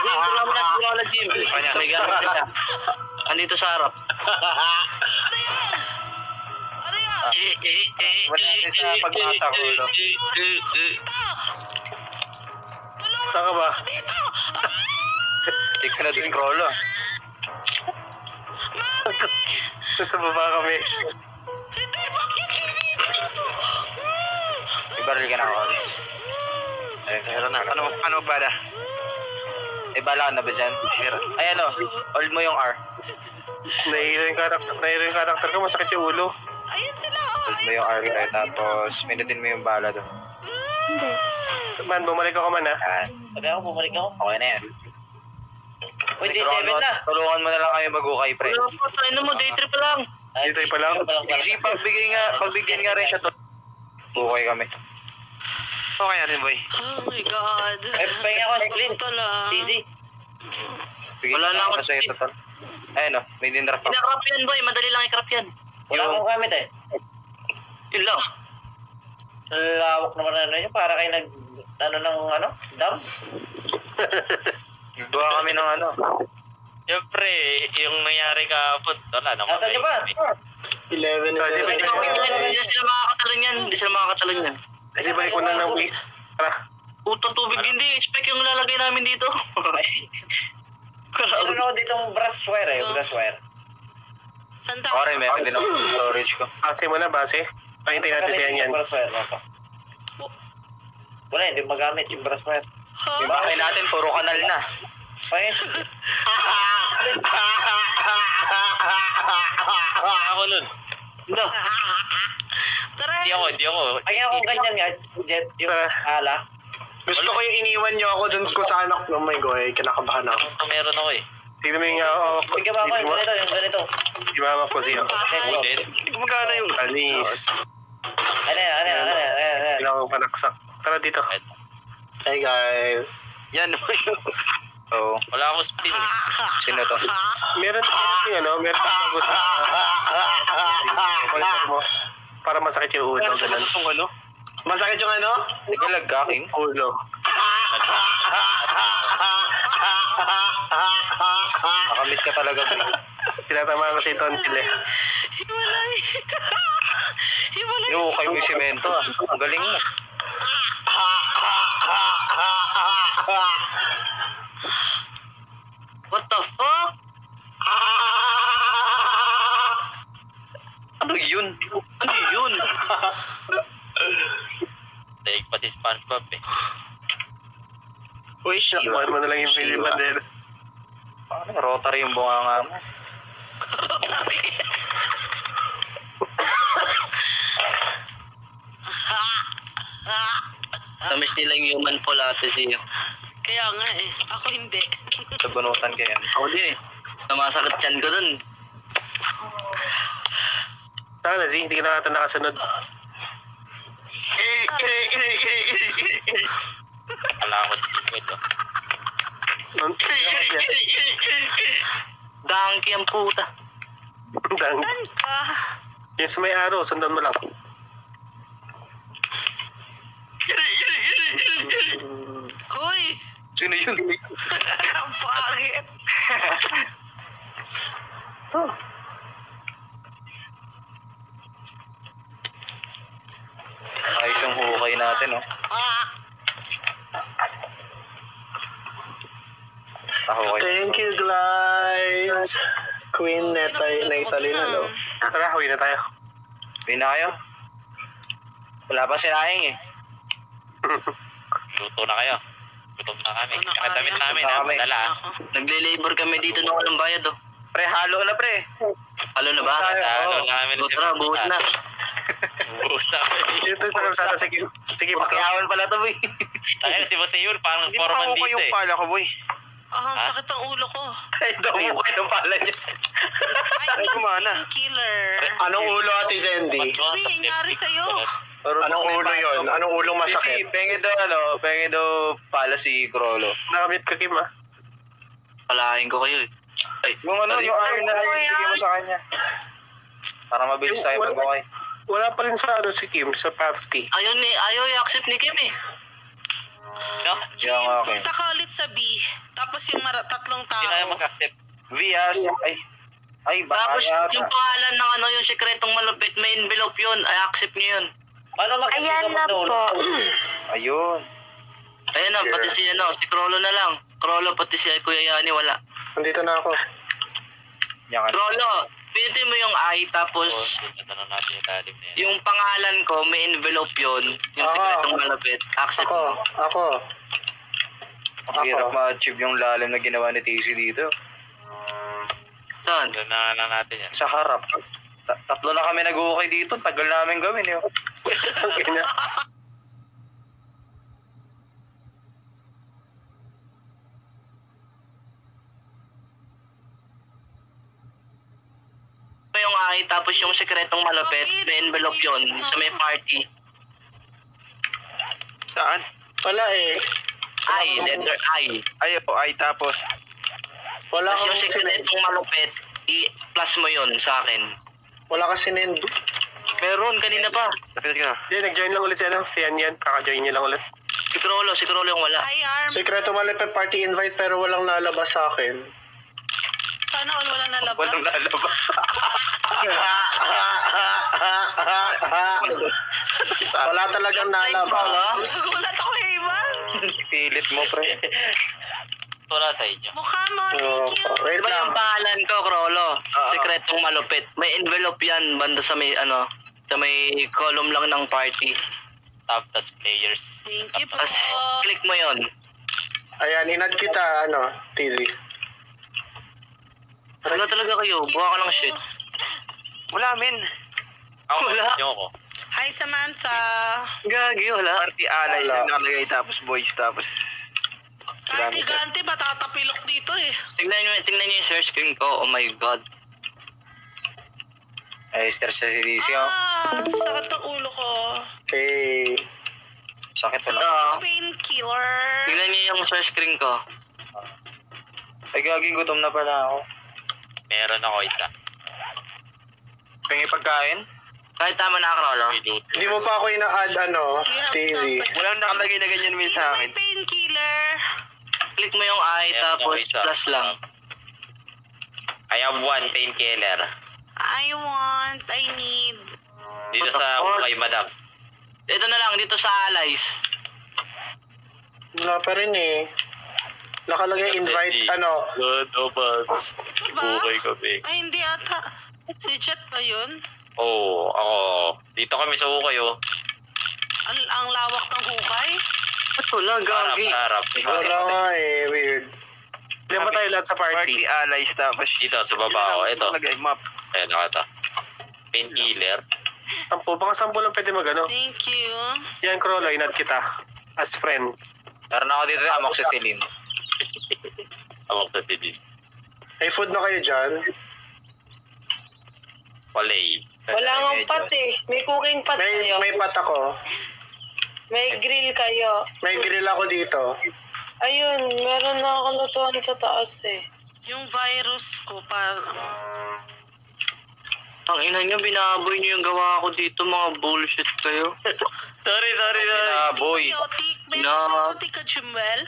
Speaker 4: Jim, turuan mo na si Rolo, Jim. May gamit ka. Andito sa harap.
Speaker 2: Ano yan?
Speaker 3: Wala din sa pagbasa ko, Rolo.
Speaker 1: Saan ka ba?
Speaker 3: Hindi ka na din, Rolo.
Speaker 1: Sa baba kami.
Speaker 2: Hindi, bakit hindi dito?
Speaker 3: Ibaril ka na ako. Meron na. Ano magbada? May bala ka na ba dyan? Ay ano, hold mo yung R.
Speaker 1: Nahihilo yung karakter ko. Masakit yung ulo.
Speaker 2: Ayun sila.
Speaker 3: Hold mo yung R tayo, tapos minutin mo yung bala doon.
Speaker 5: Hindi.
Speaker 1: Man, bumalik ako man ha.
Speaker 3: Yan.
Speaker 6: Sabi ako, bumalik ako.
Speaker 3: Okay na yan.
Speaker 6: Uy, J7 na.
Speaker 3: Tulungan mo na lang kayo mag-ukay, pre.
Speaker 4: Ano po, tayo na mo, day trip pa lang.
Speaker 1: Dito pa lang.
Speaker 3: Kasi pagbigyan nga rin siya to. Ukay kami. Okay na rin, boy.
Speaker 2: Oh my God.
Speaker 6: Ay, pahinga ako, split.
Speaker 2: Tala.
Speaker 6: Easy.
Speaker 3: Bigyan
Speaker 4: Wala na ako
Speaker 3: sa ito, tol. Ayun o, may dinrap ako.
Speaker 4: Inakrap yan, boy. Madali lang i-crap yan.
Speaker 6: Wala akong gamit eh.
Speaker 4: Yun lang.
Speaker 6: Lawak naman na yun. Para kayo
Speaker 3: Dam? Gawa kami ng ano.
Speaker 2: Siyempre, yung nangyari kahapon, wala naman.
Speaker 3: Nasaan niyo ba?
Speaker 1: 11 na
Speaker 4: Hindi sila makakatalon yan. Hindi sila makakatalon yan.
Speaker 1: Kasi balik ko na ng place. Tara.
Speaker 4: Utang tubig hindi. Spec yung lalagay namin dito.
Speaker 3: Meron ako ditong brass wire brass wire.
Speaker 6: Sanda.
Speaker 3: Okay, meron din ako sa storage ko.
Speaker 1: Base mo na, base. Pakintay natin siya yan.
Speaker 3: Brass wire, wala, hindi magamit yung brass wire. Yung bahay natin, puro kanal na.
Speaker 2: Ako nun.
Speaker 4: No.
Speaker 6: Tara.
Speaker 2: Hindi ako.
Speaker 3: Ay, ako ganyan nga, Jet, yung ala.
Speaker 1: Gusto ko yung iniwan niyo ako dun ko sa anak. Oh my God, kinakabahan ako.
Speaker 2: Meron ako eh.
Speaker 1: Tignan mo yung
Speaker 3: Bigyan mo ako yung ganito.
Speaker 1: Di ba ako siya?
Speaker 2: Ako din.
Speaker 1: Magana yung anis.
Speaker 3: Ano.
Speaker 1: Kailangan ko panaksak. Tara dito. Hey guys.
Speaker 3: Yan. Oo.
Speaker 2: Wala akong spin.
Speaker 3: Sino to?
Speaker 1: Meron yung meron bago sa mo para masakit yung ulo. Ganun. Masakit yung ano?
Speaker 3: Nagalag ka, King?
Speaker 1: Ulo.
Speaker 3: Nakamit ka talaga.
Speaker 1: Tinatamaan ko si tonsil eh.
Speaker 6: Hiwalay. Hiwalay.
Speaker 3: Iukay mo yung simento ah. Ang galing mo.
Speaker 4: What the fuck?
Speaker 3: Ano yun?
Speaker 4: Ano yun?
Speaker 2: Daig pa si SpongeBob eh.
Speaker 1: Uy, iwan mo na lang yung Philip Bandera.
Speaker 3: Ano, rotary yung bunganga mo.
Speaker 4: Tamis nila yung human pilates eh.
Speaker 6: Kaya nga eh. Ako hindi.
Speaker 3: Sa bunutan kaya.
Speaker 4: Ako din eh. Namasakit yan ko dun.
Speaker 1: Sana, Z, hindi ka na natin nakasunod.
Speaker 2: Wala ako stupid oh.
Speaker 4: Donkey ang puta.
Speaker 1: Dang.
Speaker 6: Saan ka?
Speaker 1: Yung sa may araw, sundan mo lang.
Speaker 6: Hoy!
Speaker 3: Sino yun?
Speaker 6: Ang pangit.
Speaker 3: Ayos yung hukay natin, oh. Hukay.
Speaker 1: Thank you, guys. Queen Natalie na, no? Tara, huwi na tayo.
Speaker 3: Uwi na kayo? Wala pa sinayang eh.
Speaker 2: Luto na kayo. Gutom na kami.
Speaker 6: Ano
Speaker 2: Saka damit
Speaker 6: kaya?
Speaker 2: namin
Speaker 3: Gutom na
Speaker 2: ha.
Speaker 3: kami.
Speaker 2: Dala ha.
Speaker 4: Nagle-labor kami dito nung walang bayad oh.
Speaker 3: Pre, halo na pre.
Speaker 4: Halo na ba?
Speaker 2: Ano na kami.
Speaker 4: Tara, buhot na.
Speaker 2: Buhos na kami.
Speaker 1: Dito sa kalsada, sige. Sige,
Speaker 3: Pakiyawan pala to, boy.
Speaker 2: Tayo si Boseyor, parang foreman dito eh.
Speaker 3: pala ko, boy.
Speaker 6: Ang sakit ang ulo ko.
Speaker 3: Ay, daw mo kayo ng pala niya.
Speaker 6: Ay,
Speaker 3: kumana.
Speaker 6: killer.
Speaker 1: Anong ulo, Ate Zendy?
Speaker 6: Uy, nangyari sa'yo.
Speaker 1: Anong ulo yon? Anong ulong masakit?
Speaker 3: Pengi daw pala si Krolo.
Speaker 1: Nakamit ka, Kim, ah.
Speaker 4: Palahin ko kayo eh. Ay,
Speaker 3: Yung yung iron na ibigay mo sa kanya. Para mabilis tayo mag-okay.
Speaker 1: Wala pa rin sa si Kim, sa party.
Speaker 4: ayaw i-accept ni Kim eh.
Speaker 2: No?
Speaker 3: Yung okay.
Speaker 6: Punta ka ulit sa B. Tapos yung tatlong tao.
Speaker 2: Hindi na mag-accept.
Speaker 3: Vias. Ay, baka
Speaker 4: Tapos
Speaker 3: yata.
Speaker 4: yung pangalan ng yung sekretong malupit, may envelope yun. Ay, accept niyo yun.
Speaker 7: Ayan na po.
Speaker 3: Ayun.
Speaker 4: Ayun na, pati si si Krolo na lang. Krolo, pati si Kuya Yani, wala.
Speaker 1: Nandito na ako.
Speaker 3: Yan ka.
Speaker 4: Krolo, pinutin mo yung I, tapos
Speaker 2: Tanong natin yung lalim na yan.
Speaker 4: yung pangalan ko, may envelope yun. Yung
Speaker 1: Oo.
Speaker 4: sekretong malupit. Accept mo.
Speaker 1: Ako.
Speaker 3: Ang hirap ma-achieve yung lalim na ginawa ni TC dito.
Speaker 4: Saan?
Speaker 2: Doon na natin yan.
Speaker 3: Sa harap. Tatlo na kami nag-uukay dito. Tagal namin gawin eh.
Speaker 1: Ganyan.
Speaker 4: Yung I, tapos yung sekretong malupit, may envelope yun. Sa may party.
Speaker 3: Saan?
Speaker 1: Wala eh.
Speaker 4: I, letter I.
Speaker 3: Ay tapos.
Speaker 1: Wala
Speaker 4: Tapos yung
Speaker 1: kang
Speaker 4: sekretong malupit, i-plus mo yun sa akin.
Speaker 1: Wala ka sinend.
Speaker 4: Meron, kanina pa.
Speaker 3: Napit ka na.
Speaker 1: Hindi, nag-join lang ulit yan. Yan. Kaka-join niya lang ulit.
Speaker 4: Si Crollo yung wala.
Speaker 6: Hi, Arm.
Speaker 1: Sekreto malipit party invite pero walang nalabas sa akin.
Speaker 6: Sana all wala nalabas.
Speaker 3: Walang nalabas.
Speaker 1: Wala talagang nalabas.
Speaker 6: Nagulat ako, Ivan.
Speaker 3: Pilit mo, pre.
Speaker 2: Wala sa inyo.
Speaker 6: Mukha mo, thank you.
Speaker 1: Wait
Speaker 4: Diba
Speaker 1: lang.
Speaker 4: yung pangalan ko, Crollo? Sekretong malupit. May envelope yan, banda sa may, sa may column lang ng party.
Speaker 2: Top tas players.
Speaker 6: Thank you po.
Speaker 4: Tapos, click mo yon.
Speaker 1: Ayan, inad kita, TZ.
Speaker 4: Wala talaga kayo, buha ka ng shit.
Speaker 3: Wala, men.
Speaker 2: Ako,
Speaker 4: Wala.
Speaker 2: yung ako.
Speaker 6: Hi, Samantha.
Speaker 4: Gagi, wala.
Speaker 3: Party alay
Speaker 1: Wala.
Speaker 3: na nakalagay tapos boys tapos.
Speaker 6: Ganti, matatapilok dito eh.
Speaker 4: Tingnan nyo yung search screen ko, oh my god.
Speaker 3: Ay, stress sa CDC, oh.
Speaker 6: Sakit ang ulo ko.
Speaker 1: Okay.
Speaker 3: Sakit wala.
Speaker 4: Ito,
Speaker 6: Painkiller.
Speaker 4: tingnan nyo yung search screen ko.
Speaker 3: Ay, gaging gutom na pala ako.
Speaker 2: Meron ako isa.
Speaker 3: Pengi pagkain?
Speaker 4: Kahit tama na, Crollo.
Speaker 1: Hindi mo pa ako ina-add, TZ.
Speaker 3: Walang nakalagay na ganyan min sa akin.
Speaker 6: May painkiller.
Speaker 4: Click mo yung I,
Speaker 2: Meron ako
Speaker 4: tapos
Speaker 2: isa.
Speaker 4: plus lang.
Speaker 2: I have one painkiller.
Speaker 6: I need.
Speaker 2: Dito
Speaker 4: What the
Speaker 2: sa
Speaker 4: fuck?
Speaker 2: kay madam.
Speaker 4: Ito na lang, dito sa allies.
Speaker 1: Wala pa rin eh. Nakalagay invite,
Speaker 2: Good of us.
Speaker 6: Ito ba?
Speaker 2: Bukay kami.
Speaker 6: Ay, hindi ata. Si Jet ba yun?
Speaker 2: Oo, ako. Dito kami sa ukay, oh.
Speaker 6: Ang lawak ng hukay?
Speaker 4: Ba't wala,
Speaker 2: Harap,
Speaker 4: gagi?
Speaker 2: harap.
Speaker 1: Wala nga eh, weird. Hindi ba tayo lahat sa
Speaker 3: Party
Speaker 1: party?
Speaker 3: allies tapos.
Speaker 2: Dito, sa baba, oh. Ito.
Speaker 3: Nakalagay map.
Speaker 2: Ayan, nakata. Painkiller.
Speaker 1: Sampo, baka sampo lang pwede
Speaker 6: Thank you.
Speaker 1: Yan, Crollo, inad kita. As friend.
Speaker 3: Meron ako dito amoxicillin.
Speaker 2: Awak na si Jis.
Speaker 1: May food na kayo dyan?
Speaker 2: Walay.
Speaker 6: Wala nga pat eh. May cooking pot kayo.
Speaker 1: May pat ako.
Speaker 6: May grill kayo.
Speaker 1: May grill ako dito.
Speaker 6: Ayun, meron na ako lutuan sa taas eh. Yung virus ko,
Speaker 4: Ang ina nyo, binaboy nyo yung gawa ko dito, mga bullshit kayo.
Speaker 2: Sorry.
Speaker 3: Boy.
Speaker 6: May
Speaker 4: No.
Speaker 6: probiotic ka, Jumel?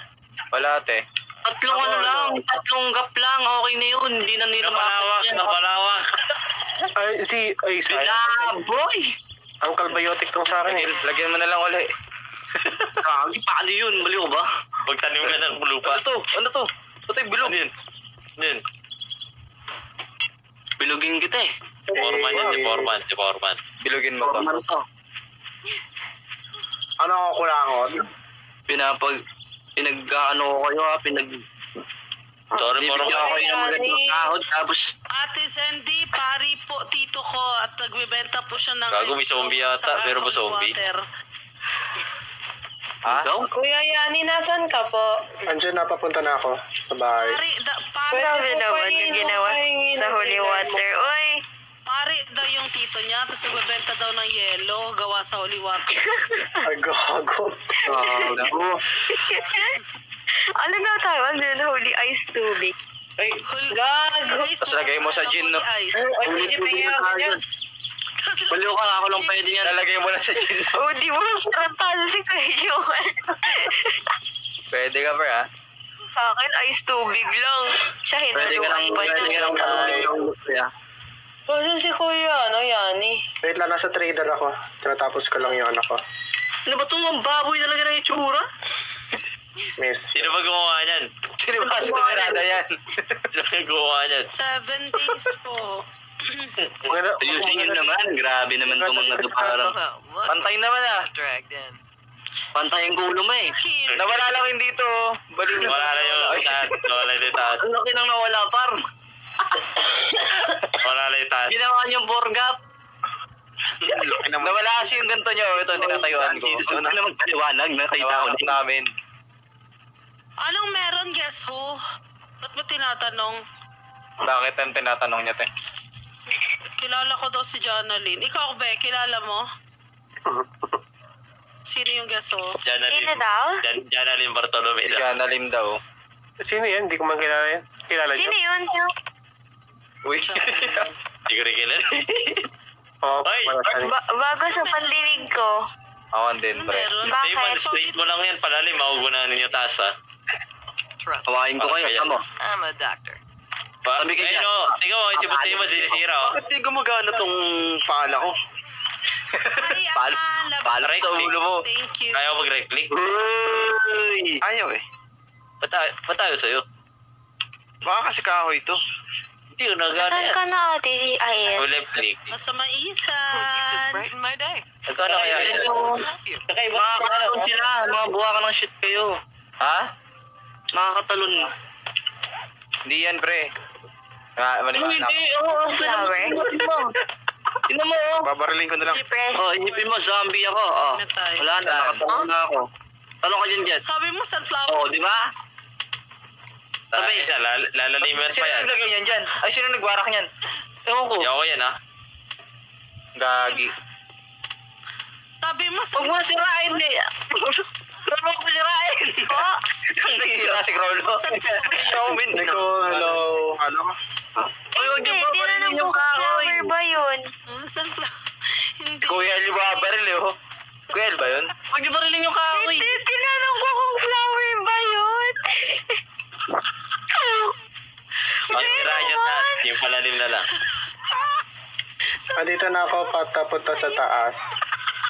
Speaker 3: Wala, te.
Speaker 4: Tatlong tatlong gap lang, okay na yun. Hindi na nila
Speaker 2: Napalawak.
Speaker 1: Ay, Sai.
Speaker 4: Binaboy!
Speaker 1: Ang kalbayotic tong sa akin eh.
Speaker 3: Lagyan mo na lang uli.
Speaker 4: Gagi, paano yun? Baliw ba?
Speaker 2: Magtanim ka ng lupa.
Speaker 3: Ano to? Patay bilog.
Speaker 2: Ano yun?
Speaker 4: Bilugin kita eh.
Speaker 2: Foreman yan, si Foreman.
Speaker 3: Bilogin mo to.
Speaker 4: Ano to?
Speaker 1: Ano ako kulangot?
Speaker 4: Pinag-ano ko kayo ha,
Speaker 2: Sorry,
Speaker 4: bibigyan ko kayo ng magandang kahod, tapos
Speaker 6: Ate Sandy, pari po tito ko at nagbebenta po siya ng
Speaker 2: Gago, may zombie yata,
Speaker 6: sa
Speaker 2: pero ba zombie?
Speaker 6: water.
Speaker 4: daw?
Speaker 6: Kuya Yani, nasan ka po?
Speaker 1: Andiyan na, papunta na ako sa bahay.
Speaker 6: Pari
Speaker 7: Grabe naman yung ginawa sa holy water. Uy!
Speaker 6: Pari daw yung tito niya, tapos nagbebenta daw ng yelo, gawa sa holy water.
Speaker 1: Ay, gago.
Speaker 4: Gago.
Speaker 7: Ano na tawag din? Holy ice tubig.
Speaker 3: Ay,
Speaker 6: Gago!
Speaker 3: Tapos lagay mo sa gin, no?
Speaker 6: Ay,
Speaker 4: Ulit mo din agad. Baliw ka, ako lang pwede yan.
Speaker 3: lalagay mo na sa gin.
Speaker 7: Oh, di mo tarantado si Kuya Joel.
Speaker 3: Pwede ka, pre, ha?
Speaker 7: Sa akin, ice tubig lang. Siya
Speaker 4: Pwede ka lang,
Speaker 7: hinaluan pa
Speaker 4: pwede ka
Speaker 7: niya.
Speaker 4: lang.
Speaker 6: Saan si Kuya, Yani?
Speaker 1: Wait lang, nasa trader ako. Tinatapos ko lang yung anak ko.
Speaker 4: Ano ba ito? Ang baboy talaga ng itsura?
Speaker 1: Miss.
Speaker 2: Sino ba gumawa niyan?
Speaker 3: Sino ba sinarada yan?
Speaker 2: Sino ba gumawa niyan?
Speaker 6: 7 days po.
Speaker 4: Ayusin nyo naman. Grabe naman itong mga duparang.
Speaker 3: Pantay naman, ah.
Speaker 4: Pantay ang gulo mo eh.
Speaker 3: Nawala lang yung dito. Baliw na.
Speaker 2: Wala na yung taas. Wala na yung taas.
Speaker 4: Ang laki nang nawala par.
Speaker 2: Wala na yung taas.
Speaker 4: Ginawa niyong borgap.
Speaker 3: Nawala kasi yung ganito nyo. Ito, tinatayuan ko.
Speaker 4: Ano na magpaliwanag? Nakita ko
Speaker 3: Tawag
Speaker 4: na.
Speaker 3: namin.
Speaker 6: Anong meron, guess who? Ba't mo tinatanong?
Speaker 3: Bakit ang tinatanong niya, te?
Speaker 6: Kilala ko daw si Janalyn. Ikaw, Be, kilala mo? Sino yung guess who?
Speaker 7: Sino daw?
Speaker 2: Janalyn Bartolome daw.
Speaker 3: Diyan, nalim daw.
Speaker 1: Sino yan? Hindi ko man kilala yan. Kilala
Speaker 7: Sino
Speaker 1: niyo?
Speaker 7: yun?
Speaker 3: Uy.
Speaker 2: Hindi ko rin kilala.
Speaker 1: Oo,
Speaker 2: Ay!
Speaker 1: para sa-
Speaker 7: Bago sa pandinig ko.
Speaker 3: Ako din, pre.
Speaker 6: Meron.
Speaker 2: Hindi man,
Speaker 7: Bakit?
Speaker 2: straight mo lang yan. Palalim, maugunahan ninyo taas ha.
Speaker 4: Hawain ko kayo, tamo.
Speaker 2: Tabi ka dyan. Tingnan mo, sibot-sibot, sinisira oh.
Speaker 3: Bakit di gumagana tong pala ko?
Speaker 4: Palo sa ulo mo.
Speaker 6: Thank you.
Speaker 2: Kaya ko mag-right click.
Speaker 3: Uy! Ayaw eh.
Speaker 2: Ba't tayo sa'yo?
Speaker 3: Baka kasi kahoy to.
Speaker 2: Hindi ko nagana
Speaker 7: Saan
Speaker 2: yan.
Speaker 7: ka na ate si Ayan?
Speaker 2: O left click.
Speaker 6: Masama isan.
Speaker 2: Nagkano kaya yan? Kakaiba ka
Speaker 4: Makakatalon sila. Mga buha ka ng shit kayo.
Speaker 3: Ha?
Speaker 4: Makakatalon.
Speaker 3: Hindi yan, pre. Maniwala
Speaker 4: Hindi,
Speaker 3: ako.
Speaker 7: Flower?
Speaker 4: Tingnan mo, oh.
Speaker 3: Babariling ko na lang.
Speaker 7: Depressed.
Speaker 4: Oh, isipin mo, zombie ako. Oh.
Speaker 6: Metay.
Speaker 4: Wala na, nakatalon na ako. Talon ka dyan dyan.
Speaker 6: Sabi mo sunflower.
Speaker 4: Oh, di ba?
Speaker 2: Tabi, lalaliman pa
Speaker 3: Sino
Speaker 2: yan.
Speaker 3: naglagay niyan dyan? Ay, sino nagwarak niyan?
Speaker 4: Ewan ko.
Speaker 2: Hindi ako yan ha.
Speaker 3: Gagi.
Speaker 6: Sabi mo
Speaker 4: Huwag mo sirain eh. Huwag mo sirain.
Speaker 7: Oh,
Speaker 3: Ang nagsira si Crollo. Ikaw, Min.
Speaker 1: Nico, hello.
Speaker 3: Ano ka?
Speaker 4: Oy, huwag niyo
Speaker 7: hindi.
Speaker 4: pa
Speaker 7: Tinanong
Speaker 4: parilin
Speaker 7: ko
Speaker 4: yung
Speaker 7: kung
Speaker 4: kahoy.
Speaker 7: flower ba yun?
Speaker 6: sunflower. Hindi.
Speaker 3: Kuya El, babaril eh, oh. Kuya El ba yun?
Speaker 4: Huwag niyo parilin yung kahoy.
Speaker 7: Tinanong ko kung flower ba yun?
Speaker 2: Yung sira dyan taas, yung palalim na lang.
Speaker 1: Andito na ako, patapunta sa taas.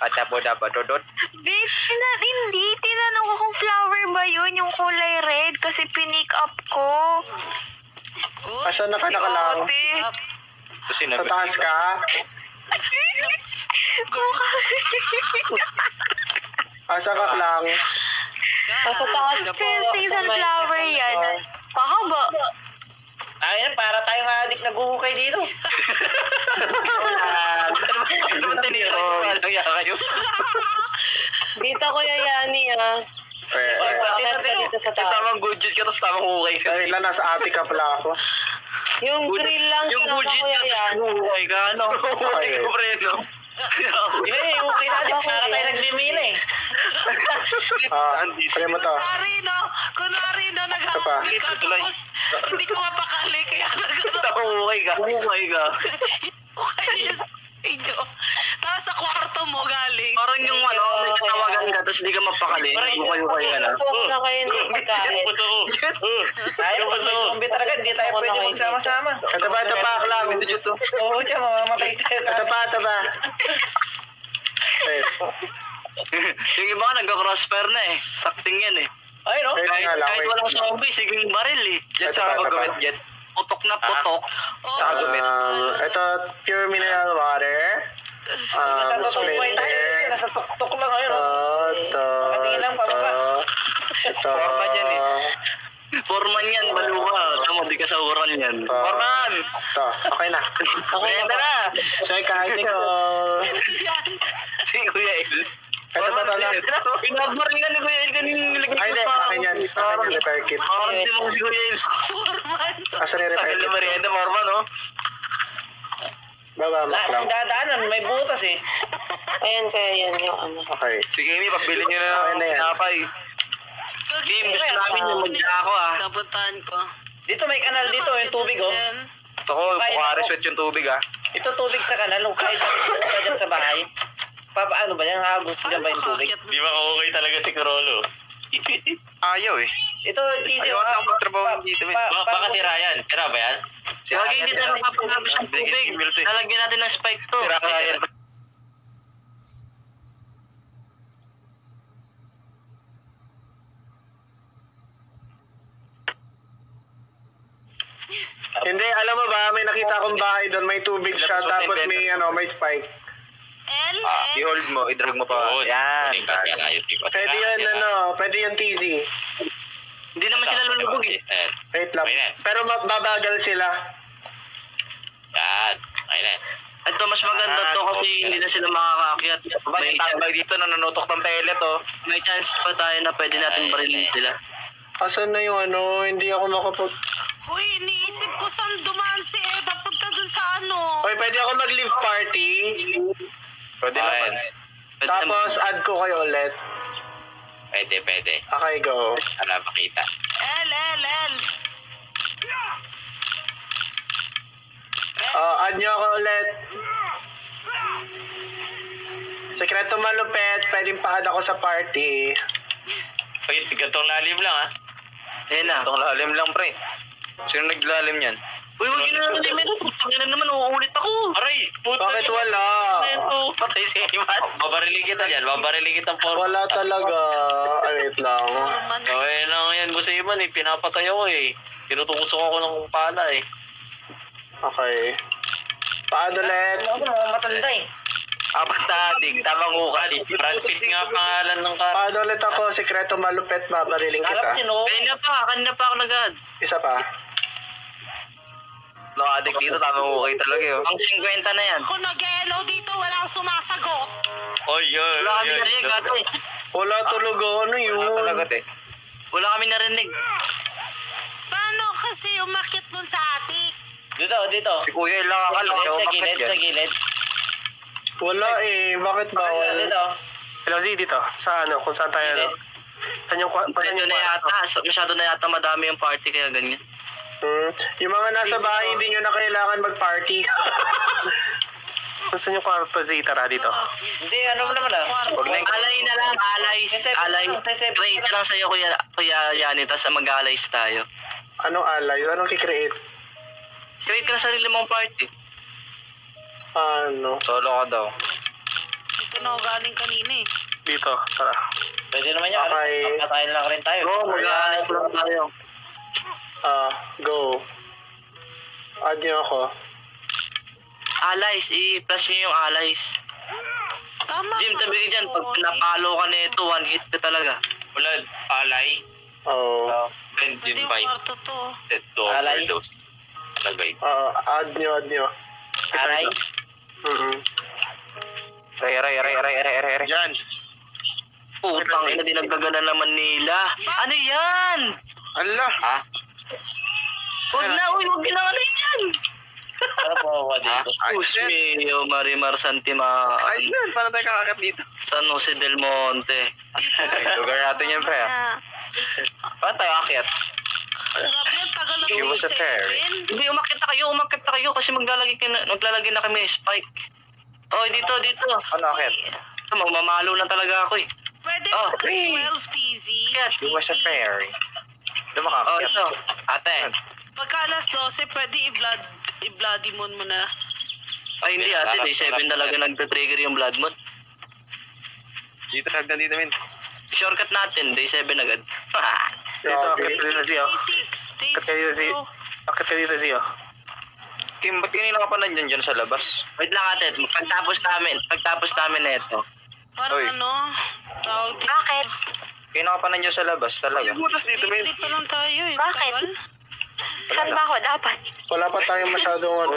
Speaker 3: Patapo dapat, dodot.
Speaker 7: Babe, hindi. Tinanong ko kung flower ba yun, yung kulay red, kasi pinick up ko.
Speaker 1: Asa na ka nakalang?
Speaker 7: Ate.
Speaker 3: Ito
Speaker 1: Sa
Speaker 3: sinabi.
Speaker 1: taas ka? Asa ka lang?
Speaker 6: Nasa taas po.
Speaker 7: Fancy sunflower yan. Pahaba.
Speaker 3: Ayun, para tayong adik naguhukay dito. Ano naman tinira yung walang kayo?
Speaker 6: Dito ko yayani ah. Bakit ka dito sa taas?
Speaker 3: Tamang budget ka, tapos tamang hukay ka.
Speaker 1: Dahil lang nasa ate ka pala ako.
Speaker 6: Yung grill lang
Speaker 4: Yung
Speaker 6: sa
Speaker 4: budget
Speaker 6: kuya
Speaker 4: na tapos
Speaker 6: yan.
Speaker 4: buhay ka, ano?
Speaker 3: Hukay ko, pre, no? Hindi, hukay natin. Para tayo nagmimina eh.
Speaker 1: Ah, pala mo to.
Speaker 6: Kunwari no,
Speaker 1: pa.
Speaker 6: naghahawak ka tapos hindi ko mapakali kaya
Speaker 3: Tamang hukay ka.
Speaker 4: Buhay ka.
Speaker 6: nag-ukay niya sa video. Tapos sa kwarto mo galing.
Speaker 4: Parang yung ano, may tatawagan ka, tapos di ka mapakali. Buhay-buhay ka na.
Speaker 6: Huwag na kayo ng pagkain.
Speaker 2: Puso ko.
Speaker 3: Ayun, kasi zombie talaga. Hindi tayo pwede magsama-sama.
Speaker 1: Ito pa, lang.
Speaker 3: Oo, dyan, mamamatay tayo.
Speaker 1: Ito pa. Eh,
Speaker 4: Yung iba nga, nagka-crossfire na eh. Takting yan eh.
Speaker 3: Ay, no?
Speaker 1: wait
Speaker 4: Kahit,
Speaker 1: nga lang,
Speaker 4: kahit
Speaker 1: wait
Speaker 4: walang
Speaker 1: lang.
Speaker 4: zombie, siging baril eh.
Speaker 3: Jet,
Speaker 1: Ito
Speaker 3: saka
Speaker 1: pa.
Speaker 3: pag-gawin, Jet.
Speaker 4: Putok na putok.
Speaker 3: Saka gumit.
Speaker 1: Ito, pure mineral water.
Speaker 3: Nasa tutubuhay tayo. Kasi nasa tuktok lang ngayon, no?
Speaker 1: Ito.
Speaker 3: Nakatingin lang, pababa.
Speaker 1: Ito.
Speaker 3: Forma yan eh.
Speaker 4: Forman yan, baluka. Tama, di ka sauran yan.
Speaker 3: Forman!
Speaker 1: Ito. Okay na.
Speaker 3: Okay na.
Speaker 1: So, kahit ko.
Speaker 3: Si Kuya El.
Speaker 1: Ito pa pala.
Speaker 4: Pinabaril nga ni Kuya El kaning nilagay
Speaker 1: Ay, hindi. Akin yan. Akin yung repair kit.
Speaker 4: Parang di mo si Kuya El.
Speaker 1: Asa ni repair
Speaker 3: Tagal
Speaker 1: kit?
Speaker 3: na merienda, Forman, no?
Speaker 1: Baba, maklang.
Speaker 3: Dadaanan, may butas eh.
Speaker 6: Ayan kaya yan yung ano.
Speaker 1: Okay.
Speaker 3: Sige, Amy, pagbilin nyo na
Speaker 1: Okay na yan.
Speaker 3: pinapay.
Speaker 4: Game, gusto namin yung magka ako ah.
Speaker 6: Napuntahan ko.
Speaker 3: Dito may kanal dito, yung tubig, oh. Ito ko, Bukares wet yung tubig, ah. Ito tubig sa kanal, hukay dyan sa bahay. Paano ba yan? Hagos dyan ba yung tubig?
Speaker 2: Di ba okay talaga si Crollo?
Speaker 3: Ayaw eh. Ito, tisi. Ayaw at magtrabaho dito.
Speaker 2: Baka si Ryan. Sira ba yan?
Speaker 4: Lagi hindi tayo mapapagabos ng tubig. Lalagyan natin ng spike to.
Speaker 3: Sira ka yan.
Speaker 1: Hindi, alam mo ba, may nakita akong bahay doon, may tubig siya, tapos may, may spike.
Speaker 3: I-hold mo, i-drag mo pa.
Speaker 2: Oo.
Speaker 3: Yan.
Speaker 1: Pwede yun, pwede yun TZ.
Speaker 4: Hindi naman sila lulubog eh.
Speaker 2: Ayan.
Speaker 1: Wait lang.
Speaker 2: Ayun.
Speaker 1: Pero babagal sila.
Speaker 2: Yan. Ayun.
Speaker 4: Ito, mas maganda to kasi hindi na sila makakaakyat.
Speaker 3: May tambay dito na nanutok ng pellet, oh.
Speaker 4: May chance pa tayo na pwede natin barilin sila.
Speaker 1: Asan na yung hindi ako makapag...
Speaker 6: Uy, iniisip ko saan dumaan si Eva. Punta dun sa ano.
Speaker 1: Oy, pwede ako mag-leave party,
Speaker 3: Pwede naman.
Speaker 4: Pwede
Speaker 1: tapos add ko kayo ulit.
Speaker 2: Pwede.
Speaker 1: Okay, go.
Speaker 2: Wala makita.
Speaker 6: L.
Speaker 1: Add nyo ako ulit. Sekreto malupit, pwedeng pa-add ako sa party.
Speaker 2: Ay, gantong lalim lang ha.
Speaker 4: Ayan na.
Speaker 3: Itong lalim lang, pre. Sino naglalim yan?
Speaker 4: Uy, wag yun na limit. Putang ina naman, uulit ako.
Speaker 2: Aray! Puta!
Speaker 1: Bakit wala?
Speaker 3: Patay si Iman.
Speaker 2: Babariling kita dyan. Babariling kitang forma.
Speaker 1: Wala talaga. Ay, wait lang.
Speaker 2: Gawin lang yan, Boss Iman eh. Pinapatay ako eh. Pinutusok ako ng pala eh.
Speaker 1: Okay. Pa-add ulit.
Speaker 6: Matanda eh.
Speaker 3: Apat na adik, tamang ukay.
Speaker 2: Brad Pitt nga pangalan ng ka.
Speaker 1: Pa-add ulit ako, sekreto malupit, babariling
Speaker 6: Alam
Speaker 1: kita.
Speaker 6: sino?
Speaker 4: Kanina pa ako nag-add.
Speaker 1: Isa pa.
Speaker 3: No, adik dito, tamang ukay talaga yun.
Speaker 4: Ang 50 na yan.
Speaker 8: Kung nag-hello dito, walang sumasagot.
Speaker 2: Oy, oy,
Speaker 4: Wala kami
Speaker 2: oy,
Speaker 4: narinig,
Speaker 2: oy.
Speaker 4: ate.
Speaker 1: Wala talaga. Ano yun?
Speaker 3: Wala talaga, te.
Speaker 4: Wala kami narinig.
Speaker 8: Paano kasi umakit nun sa atik?
Speaker 6: Dito.
Speaker 3: Si Kuya ilang akala, siya umakit
Speaker 6: Sa
Speaker 3: yan.
Speaker 6: gilid.
Speaker 1: Wala eh. Bakit bawal?
Speaker 6: Dito.
Speaker 1: Hello, dito. Sa ano? Kung saan tayo ano? Saan yung kwarto?
Speaker 4: Masyado na yata. Masyado na yata madami yung party kaya ganyan.
Speaker 1: Yung mga nasa bahay, hindi nyo na kailangan mag-party. Kung saan yung kwarto? Tara dito.
Speaker 6: Hindi, ano mo naman ah.
Speaker 3: Huwag na yung
Speaker 4: Alay na lang, alays. Alay. Create lang sa'yo, Kuya Yani, tapos mag-alays tayo.
Speaker 1: Anong allies? Anong kikreate?
Speaker 4: Create ka na sarili mong party.
Speaker 1: Ano?
Speaker 3: solo ka daw.
Speaker 8: Ito na ako galing kanina eh.
Speaker 1: Dito. Tara.
Speaker 6: Pwede naman yan.
Speaker 1: Okay.
Speaker 6: Patayin lang rin tayo.
Speaker 4: Oo, mag-alays lang tayo.
Speaker 1: Go. Add nyo ako.
Speaker 4: Alays, i-plus nyo yung alays.
Speaker 8: Tama.
Speaker 4: Jim, tabi ka dyan. Pag pinapalo ka nito, one hit ka talaga.
Speaker 2: Wala, alay.
Speaker 1: Oh.
Speaker 2: And
Speaker 8: Pwede yung
Speaker 2: invite.
Speaker 8: kwarto to.
Speaker 2: Set to
Speaker 6: Alay.
Speaker 2: overdose. Lagay.
Speaker 1: Add nyo.
Speaker 6: Aray.
Speaker 3: Ray.
Speaker 1: Yan.
Speaker 4: Putang ina, dinagdagan na naman nila. Ano yan?
Speaker 1: Allah.
Speaker 2: Ha?
Speaker 4: Huwag na, uy, huwag nyo ano yan.
Speaker 6: Ano po ako dito?
Speaker 4: Diyos mio, Marimar Santima.
Speaker 3: Ayos na, paano tayo kakakat dito?
Speaker 4: San Jose del Monte.
Speaker 3: Lugar natin yan, pre. Paano tayo akit?
Speaker 8: Sarap yun, tagal lang
Speaker 3: She was a fairy.
Speaker 4: Hindi, umakit na kayo kasi maglalagay na kami spike. Oh, dito.
Speaker 3: Ano akit?
Speaker 4: Mamamalo na talaga ako eh.
Speaker 8: Pwede
Speaker 4: Oh,
Speaker 8: ba
Speaker 3: hey.
Speaker 8: 12 TZ?
Speaker 3: She was a fairy. Doon
Speaker 4: Oh,
Speaker 3: makakit.
Speaker 4: ito. Ate.
Speaker 8: Pagka alas 12, pwede i-bloody moon mo na.
Speaker 4: Ay, hindi ate. Day 7 talaga nagta-trigger yung blood moon.
Speaker 3: Dito, hagdan dito, min.
Speaker 4: Shortcut natin. Day 7 agad.
Speaker 1: Dito, akit
Speaker 8: Day
Speaker 1: ka dito
Speaker 8: 6,
Speaker 1: siya.
Speaker 8: day 6,
Speaker 1: Akit ka dito
Speaker 8: day 6
Speaker 1: siya.
Speaker 8: bro.
Speaker 1: Akit ka dito siya.
Speaker 3: Kim, ba't kanina ka pa nandyan dyan sa labas?
Speaker 4: Wait lang ate. Pagtapos namin na ito.
Speaker 8: Parang
Speaker 3: Oy.
Speaker 8: tawag dito.
Speaker 7: Bakit?
Speaker 3: Kanina ka pa nandyan sa labas, talaga.
Speaker 8: Trip pa lang tayo eh.
Speaker 7: Bakit?
Speaker 8: Tagal.
Speaker 7: Saan ba ako dapat?
Speaker 1: Wala pa tayong masyadong ano.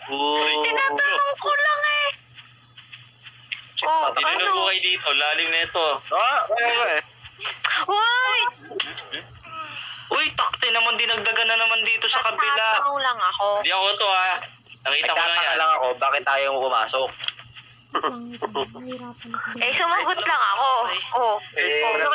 Speaker 7: Tinatanong ko lang eh. Oh,
Speaker 2: Hindi na
Speaker 7: ano?
Speaker 2: kayo dito. Lalim na ito.
Speaker 3: Kaya.
Speaker 7: Why?
Speaker 4: Uy, takte naman. Dinagdagan na naman dito sa kabila.
Speaker 7: Nagtatanong lang ako.
Speaker 2: Hindi ako to ha. Nakita ko lang
Speaker 3: Nagtataka
Speaker 2: yan.
Speaker 3: lang ako, bakit tayo pumasok?
Speaker 5: Nahirapan ako.
Speaker 7: Eh, sumagot lang ako. Oh.
Speaker 4: Huwag na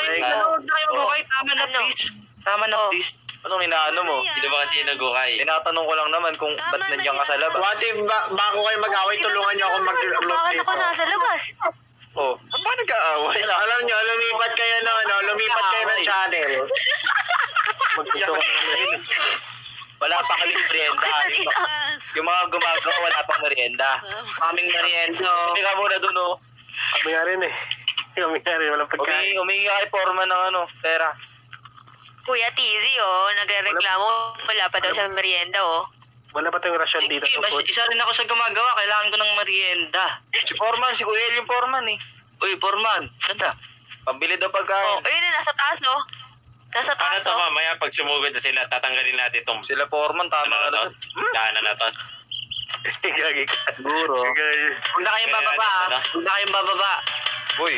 Speaker 4: kayo magukay. Tama na,
Speaker 7: Ano?
Speaker 4: please. Tama na,
Speaker 7: Oh.
Speaker 4: please.
Speaker 3: Anong inaano mo?
Speaker 2: Hindi ba kasi nagukay?
Speaker 3: Tinatanong ko lang naman kung ba't nandiyan ka sa labas.
Speaker 1: What if bago kayo mag-away, tulungan nyo ako mag-loot
Speaker 7: Bakit
Speaker 1: dito.
Speaker 7: ako nasa labas?
Speaker 3: Oh, ba nag-aaway?
Speaker 1: Alam nyo, lumipat kayo ng channel.
Speaker 3: Wala pa kami merienda. Yung mga gumagawa, wala pang merienda.
Speaker 4: Kaming merienda.
Speaker 3: Hindi ka muna dun, oh.
Speaker 1: Kami nga rin eh. Walang pagkain.
Speaker 3: Umingi ka kay Foreman ng ano, pera.
Speaker 7: Kuya Tizzy, oh. Nagre-reklamo. Wala pa daw siya merienda, oh.
Speaker 1: Wala pa tayong rasyon dito.
Speaker 4: Hindi, isa rin ako sa gumagawa. Kailangan ko ng merienda.
Speaker 3: Si Foreman, si Kuya El yung Foreman eh.
Speaker 4: Uy, Foreman. Sanda?
Speaker 3: Pambili daw
Speaker 7: Oh,
Speaker 3: pagkain.
Speaker 7: ayun na, nasa taas, oh. Nasa
Speaker 2: Ano
Speaker 7: taas,
Speaker 2: to
Speaker 7: oh.
Speaker 2: mamaya pag sumugod na sila, tatanggalin natin itong
Speaker 3: Sila Foreman, tama
Speaker 2: ano
Speaker 3: nga
Speaker 2: na
Speaker 3: na.
Speaker 2: to. Daanan na to.
Speaker 1: Gagi ka.
Speaker 4: Siguro. Huwag na kayong bababa, ha? Huwag na kayong bababa.
Speaker 3: Boy,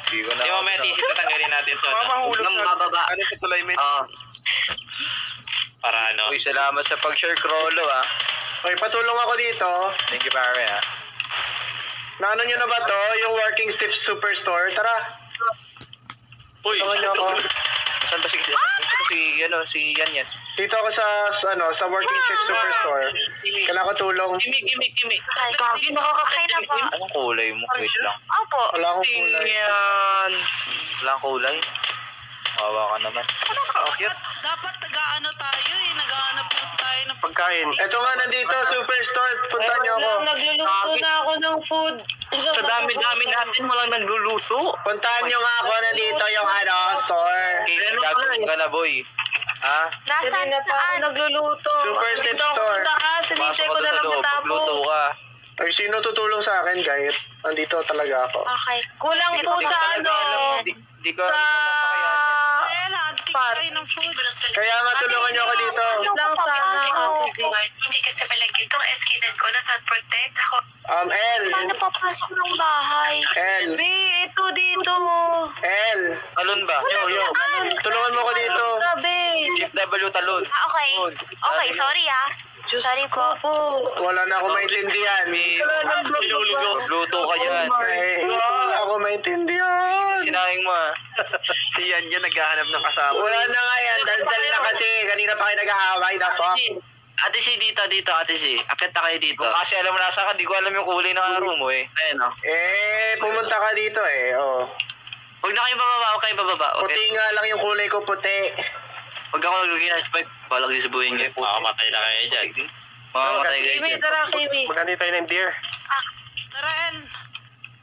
Speaker 3: di ko na.
Speaker 2: Di mamaya tisip tatanggalin natin to. No?
Speaker 4: Huwag nang bababa.
Speaker 3: Ano sa tulay, men?
Speaker 4: Oo.
Speaker 2: Para ano.
Speaker 3: Uy, salamat sa pag-share, Crollo, ah.
Speaker 1: Okay, patulong ako dito.
Speaker 3: Thank you, pare, ah.
Speaker 1: Naano nyo na ba to? Yung Working Stiff Superstore? Tara.
Speaker 2: Uy,
Speaker 1: Tulungan nyo ako.
Speaker 3: Saan ba si si Yan.
Speaker 1: Dito ako sa working shift superstore. Kailangan ko tulong.
Speaker 4: Kimi.
Speaker 7: Ay, okay na po.
Speaker 3: Anong kulay mo? Wait lang.
Speaker 7: Opo.
Speaker 1: Wala akong kulay.
Speaker 8: Yan.
Speaker 3: Walang kulay. Kawawa ka naman. Cute.
Speaker 8: Dapat nag-aano tayo eh. Nag-aanap po tayo ng
Speaker 1: Pagkain. Ito nga nandito, superstore. Punta niyo ako.
Speaker 6: Nagluluto na ako ng food.
Speaker 4: Sa dami-dami natin, walang nagluluto.
Speaker 1: Puntahan niyo nga ako nandito yung store.
Speaker 3: Gagawin ka na, boy. Ha?
Speaker 7: Nasaan
Speaker 6: Kanina pa ako
Speaker 7: saan?
Speaker 6: nagluluto.
Speaker 1: Super Step
Speaker 6: Dito ako
Speaker 1: Store.
Speaker 6: punta ka. Sinintay ko na lang
Speaker 3: Magluto
Speaker 6: matapos.
Speaker 3: ka.
Speaker 1: Ay, sino tutulong sa akin, guys? Nandito talaga ako.
Speaker 7: Okay.
Speaker 6: Kulang po sa ano.
Speaker 3: Di ko
Speaker 6: Sa...
Speaker 8: El, hantik tayo ng food.
Speaker 1: Kaya nga, tulungan niyo ako dito.
Speaker 6: Lang sana ako.
Speaker 9: Hindi kasi palagi itong SK-net ko na Sun Protect. Ako,
Speaker 1: El.
Speaker 7: Paano papasok ng bahay?
Speaker 1: El.
Speaker 6: B, ito dito.
Speaker 1: El.
Speaker 3: Talon ba? Yo.
Speaker 1: Tulungan mo ako dito.
Speaker 6: Gabi.
Speaker 3: GFW talon.
Speaker 7: Ah, okay. Okay, sorry ah. Sorry po.
Speaker 1: Wala na ako maintindihan.
Speaker 3: Luto ka dyan.
Speaker 1: Ay, wala ako maintindihan.
Speaker 3: Sinahing mo ah. Yan naghahanap ng kasama.
Speaker 1: Wala na nga yan. Daldal na kasi. Kanina pa kayo nag-aaway. The fuck?
Speaker 4: Ate si dito, Ate si. Akit na kayo dito.
Speaker 3: Kasi alam mo nasa ka, di ko alam yung kulay ng araw mo eh.
Speaker 4: Ayun o.
Speaker 1: Pumunta ka dito eh. Oh.
Speaker 4: Huwag na kayo bababa, huwag kayo bababa.
Speaker 1: Puti
Speaker 4: Okay.
Speaker 1: nga lang yung kulay ko, puti.
Speaker 4: Huwag ako naglagay ng spike. Balag din sa buhay niyo.
Speaker 2: Makamatay na kayo dyan.
Speaker 4: Mamamatay kayo
Speaker 6: Kimi,
Speaker 4: dyan.
Speaker 6: tara, Kimi.
Speaker 1: Magkano tayo ng deer?
Speaker 8: Tara, El.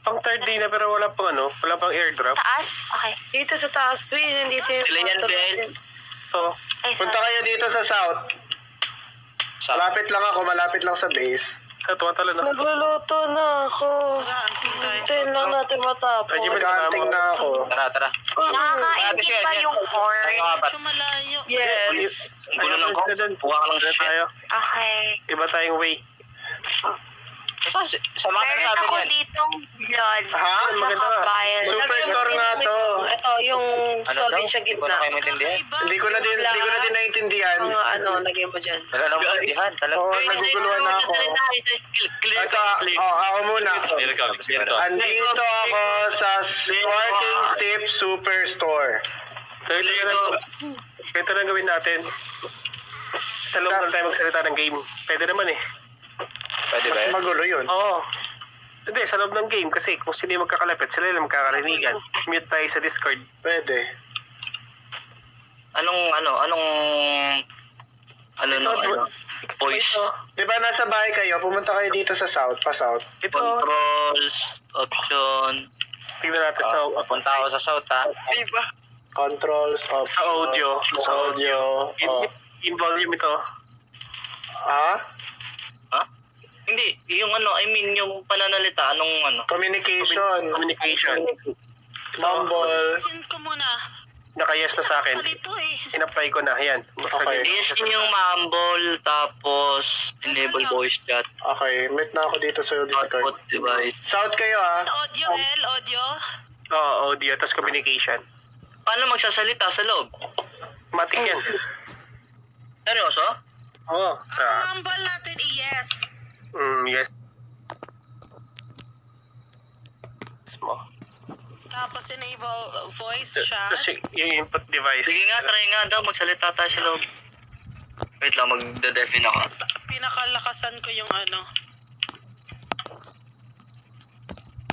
Speaker 1: Pang third day na pero wala pang airdrop.
Speaker 7: Taas? Okay.
Speaker 6: Dito sa taas, B. Nandito yung...
Speaker 4: Sila yan, Bel.
Speaker 1: So,
Speaker 7: Ay, sorry.
Speaker 1: punta kayo dito sa south. Malapit lang sa base. Tumatalo na.
Speaker 6: Nagluluto na ako. Hintayin lang natin matapos.
Speaker 1: Mag-hunting na ako.
Speaker 3: Tara.
Speaker 7: Nakakain din ba yung horn?
Speaker 8: Medyo malayo.
Speaker 6: Yes.
Speaker 4: Ang gulo ng ko. Buka ka lang shit.
Speaker 7: Okay.
Speaker 1: Iba tayong way.
Speaker 3: Sama ka
Speaker 7: Meron
Speaker 3: sa
Speaker 7: ako
Speaker 3: amin yan.
Speaker 7: ditong blood.
Speaker 1: Ha? Maganda nga.
Speaker 7: Naka-vial.
Speaker 1: Superstore nga to.
Speaker 6: Ito, yung solid sa
Speaker 3: Hindi ko na
Speaker 6: gitna.
Speaker 3: kayo maintindihan.
Speaker 1: Hindi ko na din naintindihan.
Speaker 6: Mga ano, lagyan mo dyan.
Speaker 3: Wala na maintindihan. Talaga.
Speaker 1: Oo, naguguluhan na ako. Ito, ako muna. Andito ako sa Working Step Superstore. Ito lang gawin natin. Talong lang tayo magsalita ng game. Pwede naman eh.
Speaker 3: Pwede ba yan?
Speaker 1: Magulo yun. Oo. Hindi, sa loob ng game kasi kung sino yung magkakalapit, sila yung magkakarinigan. Mute tayo sa Discord. Pwede.
Speaker 4: Voice.
Speaker 1: Di ba nasa bahay kayo? Pumunta kayo dito sa south, pa-south. Ito.
Speaker 4: Controls. Option.
Speaker 1: Tingnan natin sa
Speaker 3: Punta ako sa south ha.
Speaker 1: controls of sa audio. Sa audio. In volume ito. Ha?
Speaker 4: Hindi, yung yung pananalita,
Speaker 1: Communication. Mumble.
Speaker 8: Send ko muna.
Speaker 1: Naka-yes na sa akin.
Speaker 8: Kalito eh.
Speaker 1: In-apply ko na. Ayan. Okay.
Speaker 4: Yes, yung mumble, tapos enable voice chat,
Speaker 1: Okay. Meet na ako dito sa Discord.
Speaker 4: output device.
Speaker 1: South kayo ah.
Speaker 8: Audio, El. Audio.
Speaker 1: Oo, audio. Tapos communication.
Speaker 4: Paano magsasalita sa loob?
Speaker 1: Matik yan.
Speaker 4: Seryoso?
Speaker 1: Oo.
Speaker 8: Ang mambal natin i-yes.
Speaker 1: Yes. Mo.
Speaker 8: Tapos enable voice chat.
Speaker 1: Tapos yung input device.
Speaker 4: Sige nga, try nga daw, magsalita tayo sa loob. Wait lang, magde-define ako.
Speaker 8: Pinakalakasan ko yung ano.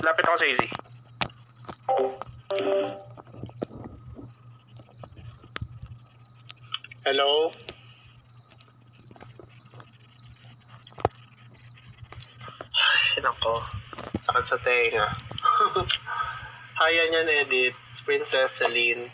Speaker 1: Lapit ako sa easy. Hello? Ay, nako. Sakit sa tenga. Hayan yan, edit. Princess Celine.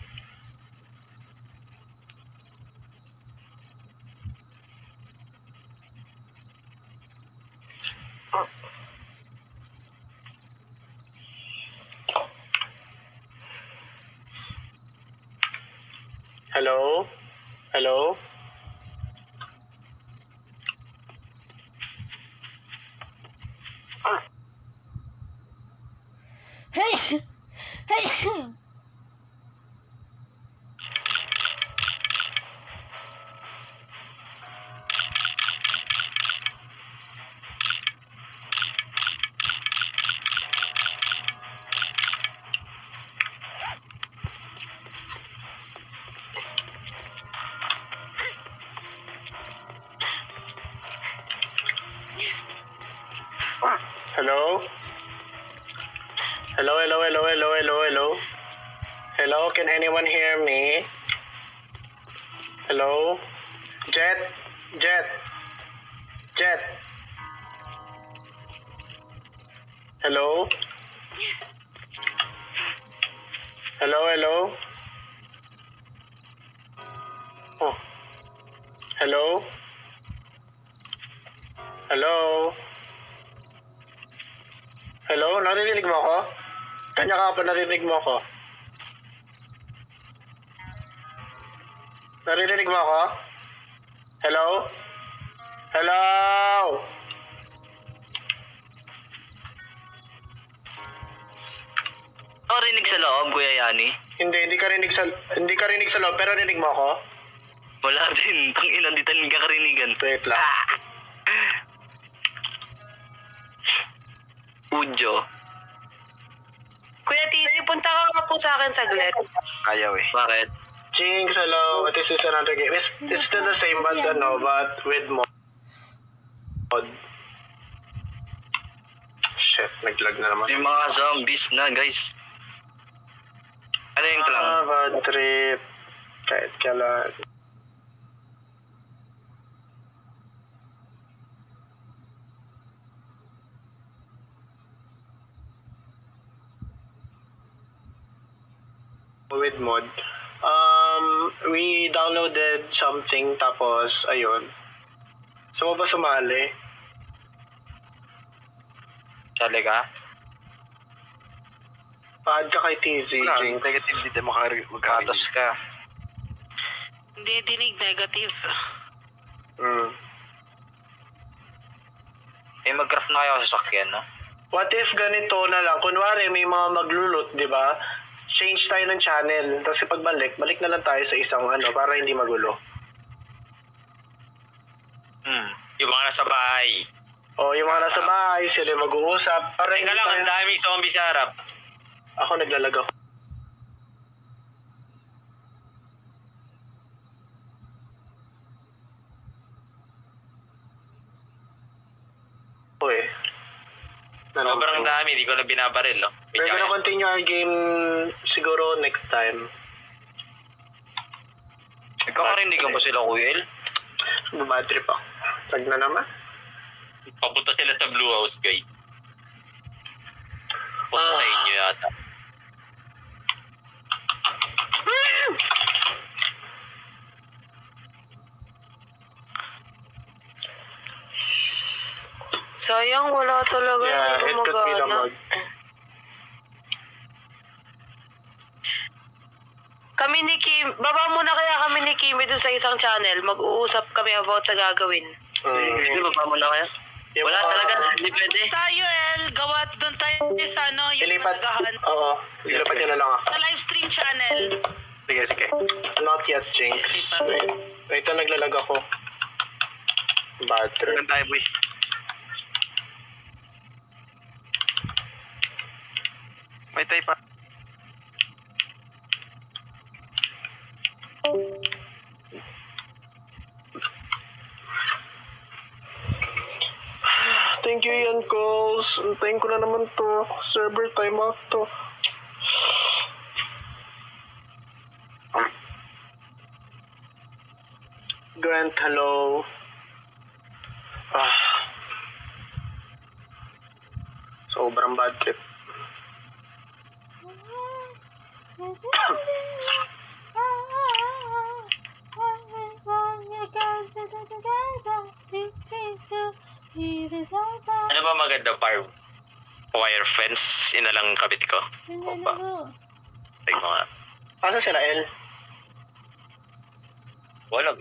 Speaker 1: Hello? Hello?
Speaker 5: Hey! Hey!
Speaker 1: Hello, hello, hello, hello, hello, hello. Hello, can anyone hear me? Hello? Jet? Jet? Jet? Hello? Hello, hello? Oh. Hello? Hello? Hello? Narinig mo ako? Kanya ka pa narinig mo ako? Narinig mo ako? Hello? Hello?
Speaker 4: Ako rinig sa loob, Kuya Yani.
Speaker 1: Hindi ka rinig sa loob, pero rinig mo ako?
Speaker 4: Wala din. Tangina, di tayo nagkakarinigan.
Speaker 1: Wait lang.
Speaker 4: Udyo.
Speaker 6: Kuya Tizi, punta ka nga po sa akin saglit.
Speaker 3: Ayaw eh.
Speaker 4: Bakit?
Speaker 1: Jinx, hello. This is another game. It's still the same, but with mod. Shit, naglag na naman.
Speaker 4: May mga zombies na, guys. Ano yung clown?
Speaker 1: Bad trip. Kahit kailan. With mod. We downloaded something tapos ayun. So mo ba sumali?
Speaker 3: Sali ka?
Speaker 1: Pa-add ka kay TZ, Jinx.
Speaker 3: Negative dito magkatos ka.
Speaker 8: Hindi dinig negative.
Speaker 3: Eh, mag-craft na kayo sa sakyan, no?
Speaker 1: What if ganito na lang? Kunwari may mga maglulot, di ba? Change tayo ng channel. Tapos pagbalik, balik na lang tayo sa isang para hindi magulo.
Speaker 2: Yung mga nasa bahay.
Speaker 1: O, yung mga nasa bahay, sila mag-uusap. Para
Speaker 2: Teka lang, ang daming zombie sa harap.
Speaker 1: Ako naglalag ako. eh.
Speaker 2: Sobrang dami, di ko na binabaril, no?
Speaker 1: We're gonna continue our game siguro next time.
Speaker 3: Nagkakarinig ka ba sila, Kuya El?
Speaker 1: Bad trip ako. Tag na naman.
Speaker 2: Papunta sila sa Blue House, guys. Patayin nyo yata.
Speaker 6: Sayang, wala talaga.
Speaker 1: Yeah,
Speaker 6: Hindi
Speaker 1: it could be the
Speaker 6: gumagana.
Speaker 1: mod.
Speaker 6: Kami ni Kim, baba muna kaya kami ni Kimi dun sa isang channel. Mag-uusap kami about sa gagawin.
Speaker 4: Hindi ba pa muna kaya?
Speaker 1: Yung
Speaker 4: Wala
Speaker 1: mga-
Speaker 4: talaga, hindi pwede.
Speaker 8: Tayo, El. Gawat doon tayo sa ano, yung
Speaker 1: Ilipat.
Speaker 8: nagahan.
Speaker 1: Oo. Ilipat nyo na lang ako.
Speaker 8: Sa live stream channel.
Speaker 1: Sige, sige. Not yet, Jinx. Wait, naglalag ako. Bad trip.
Speaker 3: Saan tayo, boy? May tayo pa.
Speaker 1: Thank you, Ian Calls. Antayin ko na naman to. Server timeout to. Grant, hello. Sobrang bad trip.
Speaker 2: Ano ba maganda, Barb? Wire fence, inalang kabit ko. Opa. Tingnan mo nga.
Speaker 1: Asa sila, El?
Speaker 2: Wala.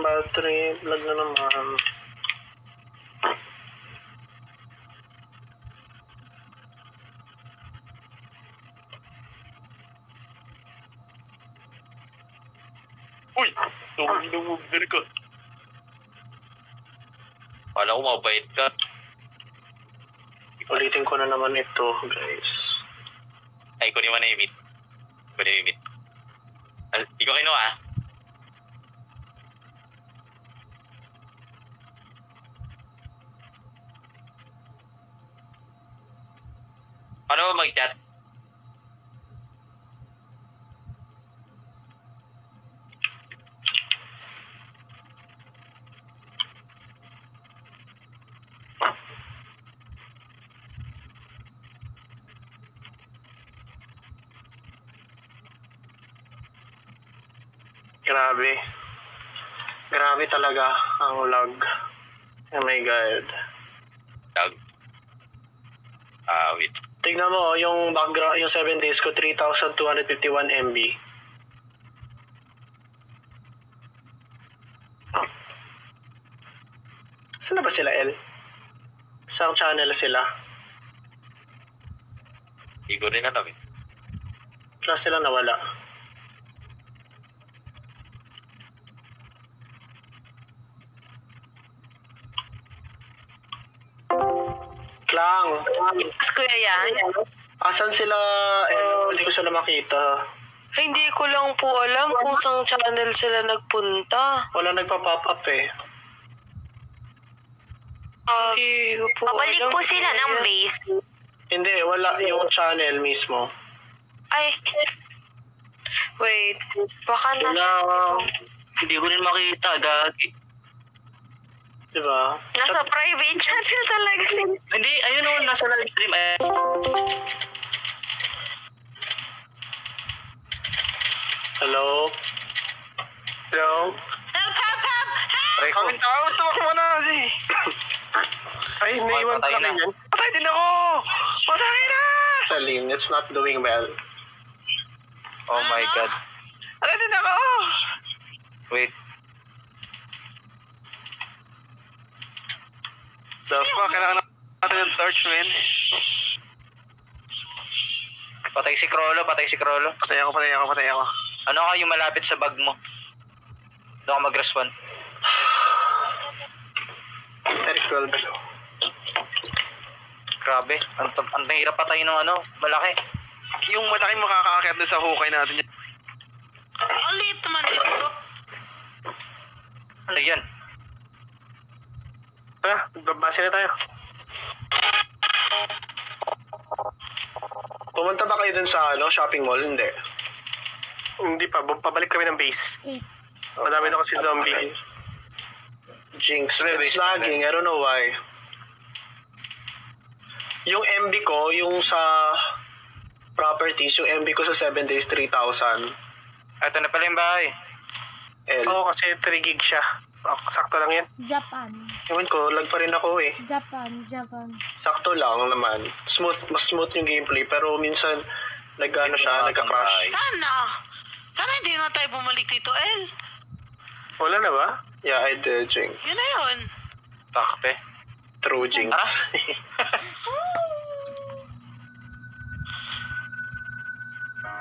Speaker 1: Bad trip. Lag na naman.
Speaker 2: Uy! Tumulong ko. Kala ko mabait ka.
Speaker 1: Ulitin ko na naman ito, guys.
Speaker 2: Ay, kunin mo na yung meat. Kunin mo yung meat. Di ko kinuha. Paano mo mag-chat?
Speaker 1: Grabe. Grabe talaga ang lag. Oh my God.
Speaker 2: Tag. Wait.
Speaker 1: Tignan mo, yung background, yung 7 days ko, 3,251 MB. Saan na ba sila, El? Saan channel sila?
Speaker 2: Hindi ko rin alam eh.
Speaker 1: Wala sila nawala. Klang.
Speaker 6: Yes, kuya yan.
Speaker 1: Asan sila? Hindi ko sila makita.
Speaker 6: Ay, hindi ko lang po alam kung saan channel sila nagpunta.
Speaker 1: Wala nagpa-pop up eh.
Speaker 6: Hindi ko po
Speaker 7: Pabalik
Speaker 6: alam.
Speaker 7: po sila ng base.
Speaker 1: Hindi, wala yung channel mismo.
Speaker 7: Ay,
Speaker 6: Wait.
Speaker 7: baka
Speaker 4: Wala.
Speaker 7: nasa,
Speaker 4: Hindi ko rin makita, gagi.
Speaker 1: Diba?
Speaker 7: nasa private channel talaga sila.
Speaker 4: Hindi, ayun o, nasa live stream.
Speaker 1: Hello? Hello?
Speaker 8: Help, help, help!
Speaker 3: Aray ko.
Speaker 1: Tumakbo na kasi. Ay, naiwan
Speaker 3: patay
Speaker 1: pa kami
Speaker 3: na.
Speaker 1: yan.
Speaker 3: Patay din ako! Patay na!
Speaker 1: Salim, it's not doing well.
Speaker 3: Oh my God. Patay din ako! Wait. The fuck? Kailangan natin yung torch, man. Patay si Krolo, patay si Krolo. Patay ako. Ano ka yung malapit sa bag mo? Doon ka mag-respawn.
Speaker 1: Eric 12.
Speaker 3: Grabe, ang hirap patay ng ano, malaki. Yung malaki makakaakyat doon sa hukay natin.
Speaker 8: Ang liit naman ito.
Speaker 3: Ano yan?
Speaker 1: Tara, babase na tayo. Pumunta ba kayo dun sa shopping mall? Hindi. Hindi pa. Pabalik kami ng base. Madami na kasi zombie. Jinx. It's lagging. I don't know why. Yung MB ko, yung sa properties, yung MB ko sa 7 days, 3,000.
Speaker 3: Ito na pala yung bahay.
Speaker 1: L. Oo, kasi 3 gig siya. Sakto lang yan.
Speaker 5: Japan.
Speaker 1: Ewan ko, lag pa rin ako eh.
Speaker 5: Japan.
Speaker 1: Sakto lang naman. Mas smooth yung gameplay, pero minsan nagano siya, nagka-crash.
Speaker 8: Sana hindi na tayo bumalik dito, El.
Speaker 1: Wala na ba? Yeah, I did, Jinx.
Speaker 8: Yun na yun.
Speaker 3: Takpe.
Speaker 1: True, Jinx.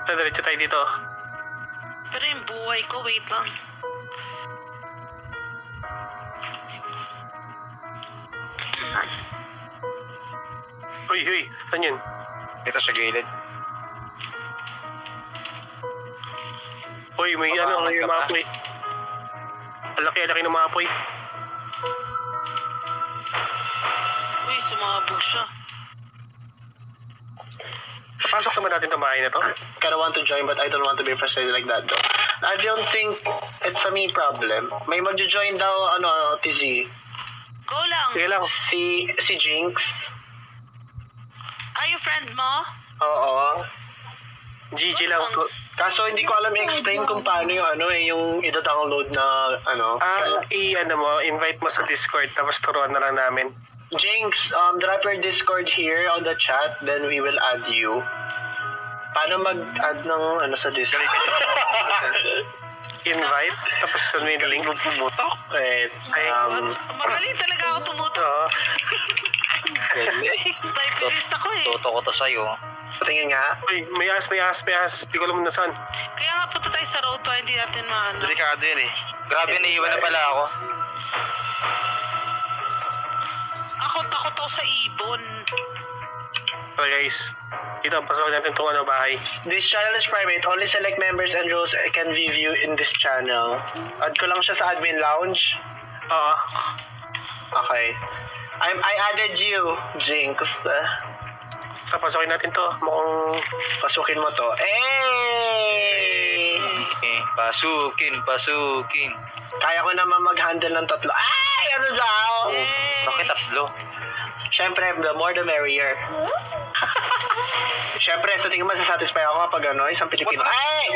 Speaker 1: Diretso tayo dito.
Speaker 8: Pero yung buhay ko, wait lang.
Speaker 1: Uy, saan yun?
Speaker 3: Ito sa gilid.
Speaker 1: Uy, may
Speaker 3: Papaangat
Speaker 1: may
Speaker 3: ka
Speaker 1: mga
Speaker 3: pa?
Speaker 1: apoy. Ang laki ng mga apoy.
Speaker 8: Uy, sumabog siya.
Speaker 1: Papasok naman natin itong bahay na to. Kinda want to join but I don't want to be frustrated like that though. I don't think it's a me problem. May magjo-join daw, TZ.
Speaker 8: Go lang.
Speaker 1: Sige lang. Si Jinx.
Speaker 8: Ay, yung friend mo?
Speaker 1: Oo. GG lang. Kaso hindi ko alam i-explain kung paano yung yung i-download na invite mo sa Discord tapos turuan na lang namin. Jinx, drop your Discord here on the chat, then we will add you. Paano mag-add ng sa Discord? Invite, tapos saan mo yung link? Pumutok? Wait,
Speaker 8: Magaling talaga ako tumutok.
Speaker 1: Oo.
Speaker 8: Sniperist ako eh.
Speaker 3: Toto ko to sa'yo.
Speaker 1: Patingin nga. Uy, may as. Di ko alam na saan.
Speaker 8: Kaya nga punta tayo sa road to, hindi natin maano.
Speaker 3: Delikado yan eh. Grabe, naiiwan na pala ako.
Speaker 8: Ako takot ako sa ibon.
Speaker 1: Okay guys, dito pasok natin itong bahay. This channel is private. Only select members and roles can be viewed in this channel. Add ko lang siya sa admin lounge. Oo. Okay. I added you, Jinx. Papasokin natin to. Mukhang pasukin mo to.
Speaker 3: Pasukin.
Speaker 1: Kaya ko naman mag-handle ng 3. Ay! Ano daw?
Speaker 3: Bakit 3?
Speaker 1: Siyempre, the more the merrier. Siyempre, sa tingin mo, sasatisfy ako kapag isang Pilipino. Ay!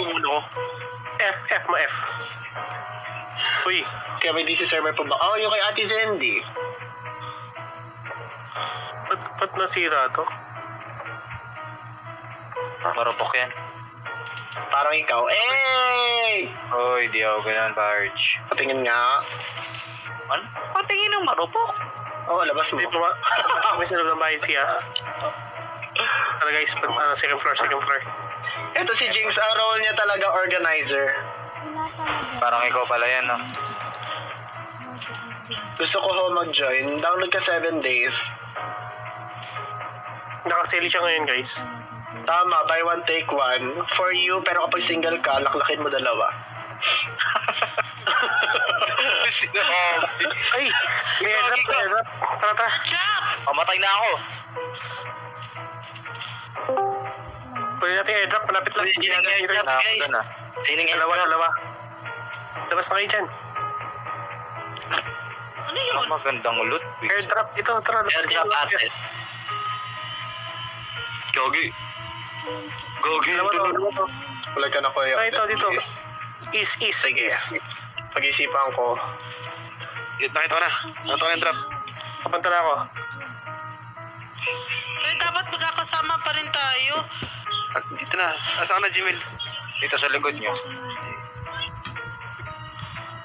Speaker 1: F mo, F. Uy, kaya may DC server po ba? Oh, yung kay Ate Zendy. Ba't nasira to?
Speaker 3: Marupok yan.
Speaker 1: Parang ikaw. Eh!
Speaker 3: Hoy, di ako ganun, Barge.
Speaker 1: Patingin nga.
Speaker 3: Ano? Patingin ng marupok.
Speaker 1: Oo, labas mo. May sa loob ng bahay siya. Tara guys, second floor. Ito si Jinx, ang role niya talaga organizer.
Speaker 5: Wala talaga.
Speaker 3: Parang ikaw pala yan, no?
Speaker 1: Gusto ko ho mag-join. Download ka 7 days. Nakasali siya ngayon guys. Tama, buy one take one. For you, pero kapag single ka, laklakin mo 2. Ay, may airdrop. Tara.
Speaker 3: Pamatay na ako.
Speaker 1: Pwede natin airdrop, malapit lang.
Speaker 4: Airdrops, guys. Training airdrop.
Speaker 1: Dalawa. Labas na kayo dyan.
Speaker 8: Ano yun?
Speaker 3: Magandang loot.
Speaker 1: Airdrop ito, tara. Labas kayo.
Speaker 4: Airdrop ate. Gogi.
Speaker 1: Dalawa. Wala ka na ko yun. Ito, dito. East.
Speaker 3: Sige.
Speaker 1: Pag-isipan ko.
Speaker 3: Nakita ko na. Nakita ko na yung drop.
Speaker 1: Kapunta na ako.
Speaker 8: Eh, dapat magkakasama pa rin tayo.
Speaker 3: At dito na. Asa ka na, Jimil? Dito sa likod nyo.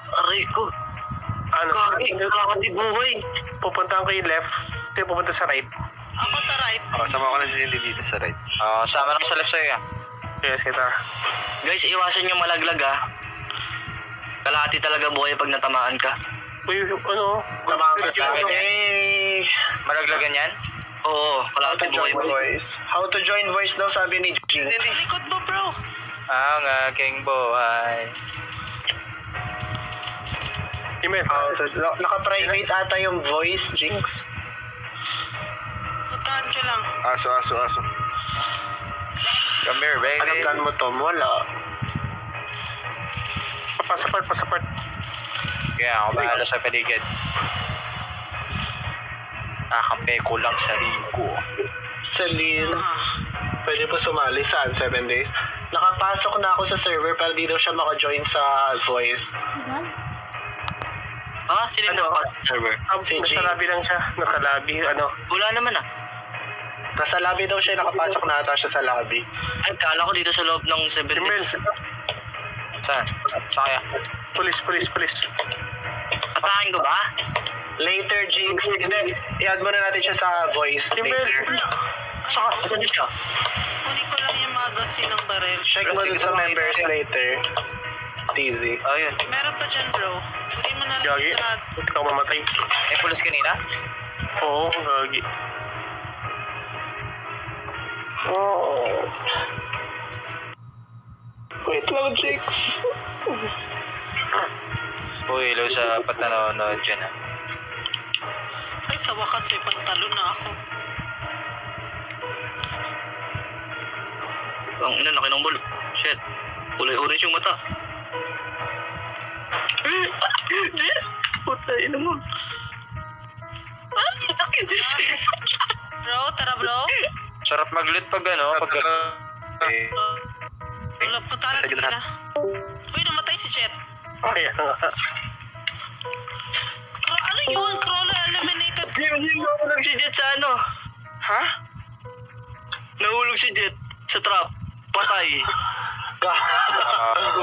Speaker 4: Aray ko.
Speaker 1: Ano?
Speaker 4: Kakati buhay.
Speaker 1: Pupunta ko yung left. Ito yung pupunta sa right.
Speaker 8: Ako sa right.
Speaker 3: Sama ko na si Cindy dito sa right. Sama na ko sa left sa'yo yan.
Speaker 1: Yes, kita.
Speaker 4: Guys, iwasan nyo malaglag ah. Kalahati talaga buhay pag natamaan ka.
Speaker 1: Uy, ano? Lamaan ka dyan. Hey!
Speaker 3: Malaglagan yan?
Speaker 4: Oo,
Speaker 1: How to
Speaker 4: kalahati buhay
Speaker 1: join
Speaker 4: mo.
Speaker 1: voice. How to join voice daw sabi ni Jinx.
Speaker 8: Likod mo, bro.
Speaker 3: Ang aking buhay.
Speaker 1: Email. Naka-private ata yung voice, Jinx.
Speaker 8: Puntahan ko lang.
Speaker 3: Aso. Come here, baby.
Speaker 1: Anong plan mo, Tom? Wala. Pasaport.
Speaker 3: Kaya ako bahala sa paligid. Kakampi ko lang sarili ko.
Speaker 1: Celine, pwede po sumali saan? 7 days? Nakapasok na ako sa server pero di daw siya maka-join sa voice.
Speaker 5: Diba?
Speaker 4: Ha? Sino
Speaker 1: Ano?
Speaker 4: yung server?
Speaker 1: Si nasa lobby lang siya. Nasa lobby,
Speaker 4: Wala naman ah.
Speaker 1: Nasa lobby daw siya. Nakapasok na ata siya sa lobby.
Speaker 4: Ay, kala ko dito sa loob ng 7
Speaker 1: Email.
Speaker 4: days.
Speaker 3: Saan? Saan kaya?
Speaker 1: Police.
Speaker 4: Atakin ko ba?
Speaker 1: Later, Jinx. Hindi, i-add muna natin siya sa voice. Email.
Speaker 4: Saka, ano siya?
Speaker 8: Kunin ko lang yung magazine ng barel.
Speaker 1: Check mo dun sa members later. TZ.
Speaker 3: Ayun.
Speaker 8: Meron pa dyan, bro. Kunin mo na lang
Speaker 1: Gagi.
Speaker 8: yung lahat.
Speaker 1: Buti ka mamatay.
Speaker 3: May pulis kanina?
Speaker 1: Oo, gagi. Oh. Wait lang, Jinx.
Speaker 3: Uy, hello sa apat na nanonood dyan ah.
Speaker 8: Ay, sa wakas may pantalon na ako.
Speaker 4: Ang ina, laki ng ball. Shit. Kulay orange yung mata. Puta, ina mo.
Speaker 8: Bro, tara, bro.
Speaker 3: Sarap mag-loot pag pag
Speaker 8: Wala, punta natin sila. Uy, namatay si Jet.
Speaker 1: Ay,
Speaker 8: Ano yun? Crawler eliminated.
Speaker 4: Nahulog si Jet sa ano?
Speaker 3: Ha?
Speaker 4: Nahulog si Jet sa trap. Patay.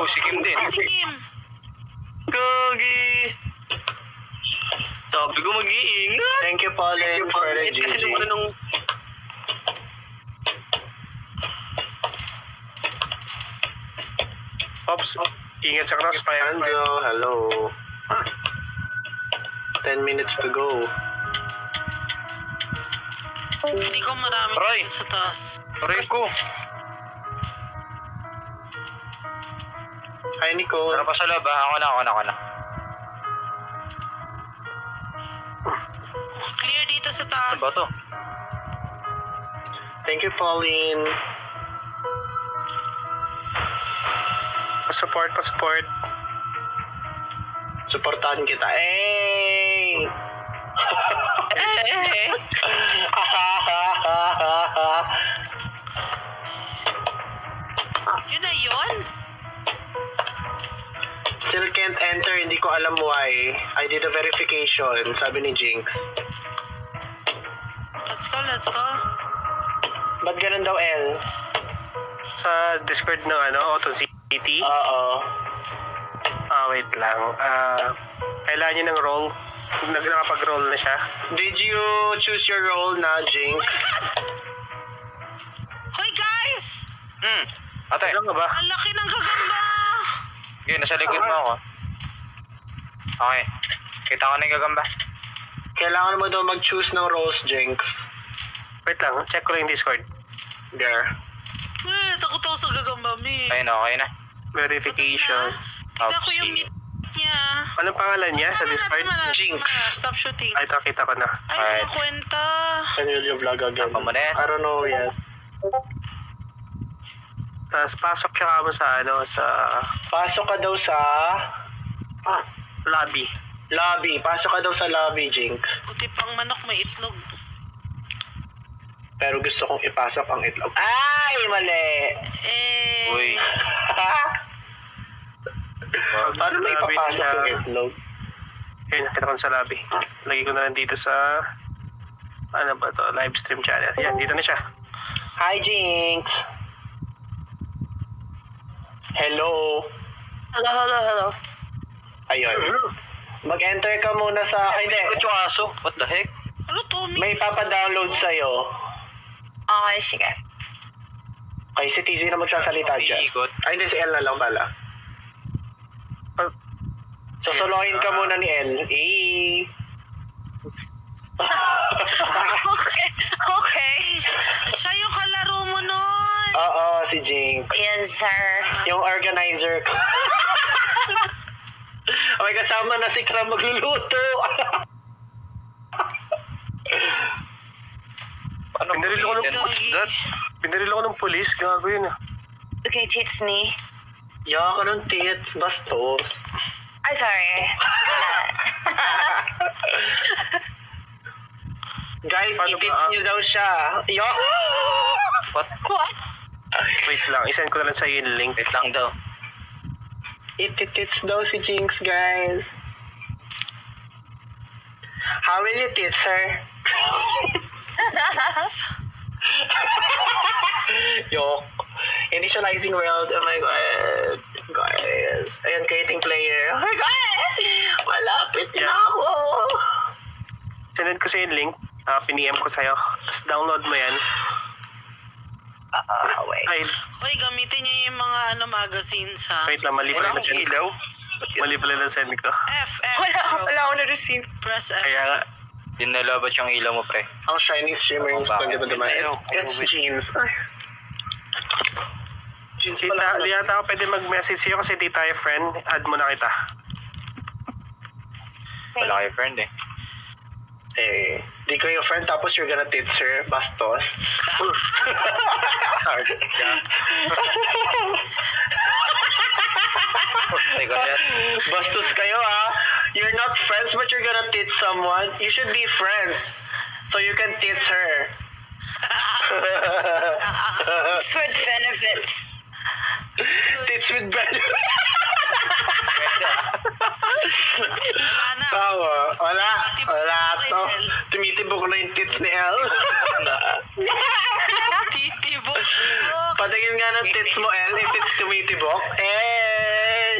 Speaker 3: Si Kim din.
Speaker 8: Si Kim.
Speaker 4: Gagi. Sabi ko mag-iingat.
Speaker 1: thank you, Pauline, for the
Speaker 4: Kasi
Speaker 1: GG.
Speaker 4: naman nung...
Speaker 1: Ops, ingat sa crossfire. Hello. 10 minutes to go.
Speaker 8: Hindi ko marami
Speaker 3: Roy.
Speaker 8: dito sa taas.
Speaker 3: Aray ko.
Speaker 1: Hi, Nico.
Speaker 3: Tara pa sa loob ah. Ako na.
Speaker 8: Clear dito sa
Speaker 3: Ano
Speaker 8: taas.
Speaker 3: ba to?
Speaker 1: Thank you, Pauline. Pa-support. Supportahan kita. Hey!
Speaker 8: Yun na yun?
Speaker 1: Still can't enter, hindi ko alam why. I did a verification, sabi ni Jinx.
Speaker 8: Let's go.
Speaker 1: Ba't ganun daw, L?
Speaker 10: Sa Discord ng Auto City?
Speaker 1: Oo.
Speaker 10: Wait lang. Kailangan niya ng role. Nakapag-roll na siya.
Speaker 1: Did you choose your role na, Jinx?
Speaker 8: Hoy guys!
Speaker 3: Ate,
Speaker 10: Ano ka ba?
Speaker 8: Ang laki ng gagamba!
Speaker 3: okay, nasa likod mo ako. Okay. Kita ko na yung gagamba.
Speaker 1: Kailangan mo daw mag-choose ng roles, Jinx.
Speaker 10: Wait lang, check ko lang yung Discord.
Speaker 1: There.
Speaker 8: Takot ako sa gagamba, mi.
Speaker 3: Ayun, okay na.
Speaker 10: Verification.
Speaker 8: Tignan ko yung meet niya.
Speaker 10: Anong pangalan niya sa Discord?
Speaker 1: Jinx.
Speaker 8: Stop shooting.
Speaker 10: Ay, ito, kita ko na.
Speaker 8: Ay,
Speaker 3: Alright.
Speaker 8: kwenta.
Speaker 1: Can you vlog again?
Speaker 3: Tapa mo na yan.
Speaker 1: I don't know yet.
Speaker 10: Tapos pasok siya mo sa
Speaker 1: Pasok ka daw sa...
Speaker 10: lobby.
Speaker 1: Lobby. Pasok ka daw sa lobby, Jinx.
Speaker 8: Puti pang manok may itlog.
Speaker 1: Pero gusto kong ipasok ang itlog. Ay, mali!
Speaker 3: Uy.
Speaker 1: Paano na ipapasok yung itlog?
Speaker 10: Ayun, nakita ko sa lobby. Lagi ko na lang dito sa... Ano ba to? Live stream channel. Yan, dito na siya.
Speaker 1: Hi, Jinx! Hello!
Speaker 6: Hello.
Speaker 1: Ayun. Mag-enter ka muna sa... Ay, hindi.
Speaker 3: Ikot yung aso. What the heck?
Speaker 8: Ano to, mi?
Speaker 1: May papadownload sa'yo.
Speaker 7: Okay, sige.
Speaker 1: Kay si TZ na magsasalita dyan.
Speaker 3: Ikot.
Speaker 1: Ay, hindi. Si L na lang pala. Sosolohin ka muna ni L.
Speaker 7: Okay.
Speaker 8: Siya yung kalaro mo nun.
Speaker 1: Oo, si Jinx.
Speaker 7: Yes, sir.
Speaker 1: Yung organizer ko. May kasama na si Kram magluluto.
Speaker 3: Paano
Speaker 10: Pinaril ako ng
Speaker 3: yan?
Speaker 10: Pinaril ako ng polis. Gago yun ah.
Speaker 7: Okay, it's me.
Speaker 1: Yawa ka ng tits, bastos.
Speaker 7: Ay, sorry.
Speaker 1: Guys,
Speaker 10: Paano
Speaker 1: itits
Speaker 10: ba?
Speaker 1: niyo daw siya. Yawa!
Speaker 3: What?
Speaker 10: Wait lang, isend ko na lang sa yung link.
Speaker 3: Wait lang daw.
Speaker 1: Ititits daw si Jinx, guys. How will you tits her? Yok. Initializing world. Oh my god. Guys. Ayan, creating player. Oh my god! Malapit na ako.
Speaker 10: Send ko sa yung link. Piniem ko sa'yo. Tapos download mo yan.
Speaker 1: Wait.
Speaker 10: Ay,
Speaker 8: Hoy, gamitin niyo yung mga magazines ha.
Speaker 10: wait lang. Mali pala na send ko. Mali pala na send ko.
Speaker 8: F,
Speaker 7: Wala ako na-receive.
Speaker 8: Press F.
Speaker 10: Kaya nga.
Speaker 3: Dinalabat yung ilaw mo, pre.
Speaker 1: Ang shiny streamer yung
Speaker 3: Bakit?
Speaker 1: spag diba? It's jeans. Ay. Jeans
Speaker 10: Di
Speaker 1: pala.
Speaker 10: yata ako pwede mag-message sa'yo kasi di tayo friend. Add mo na kita.
Speaker 3: Wala kayo friend eh.
Speaker 1: Eh, di ko yung friend tapos you're gonna tits her, bastos.
Speaker 3: Teka yan.
Speaker 1: Bastos kayo ah. You're not friends but you're gonna tits someone. You should be friends. So you can tits her.
Speaker 7: It's with benefits.
Speaker 1: Tits with benefits.
Speaker 8: Wala na.
Speaker 1: Tawa. Wala. Wala to. Tumitibok na yung tits ni El.
Speaker 8: Titibok.
Speaker 1: Patingin nga ng tits mo, El, if it's tumitibok. Eh!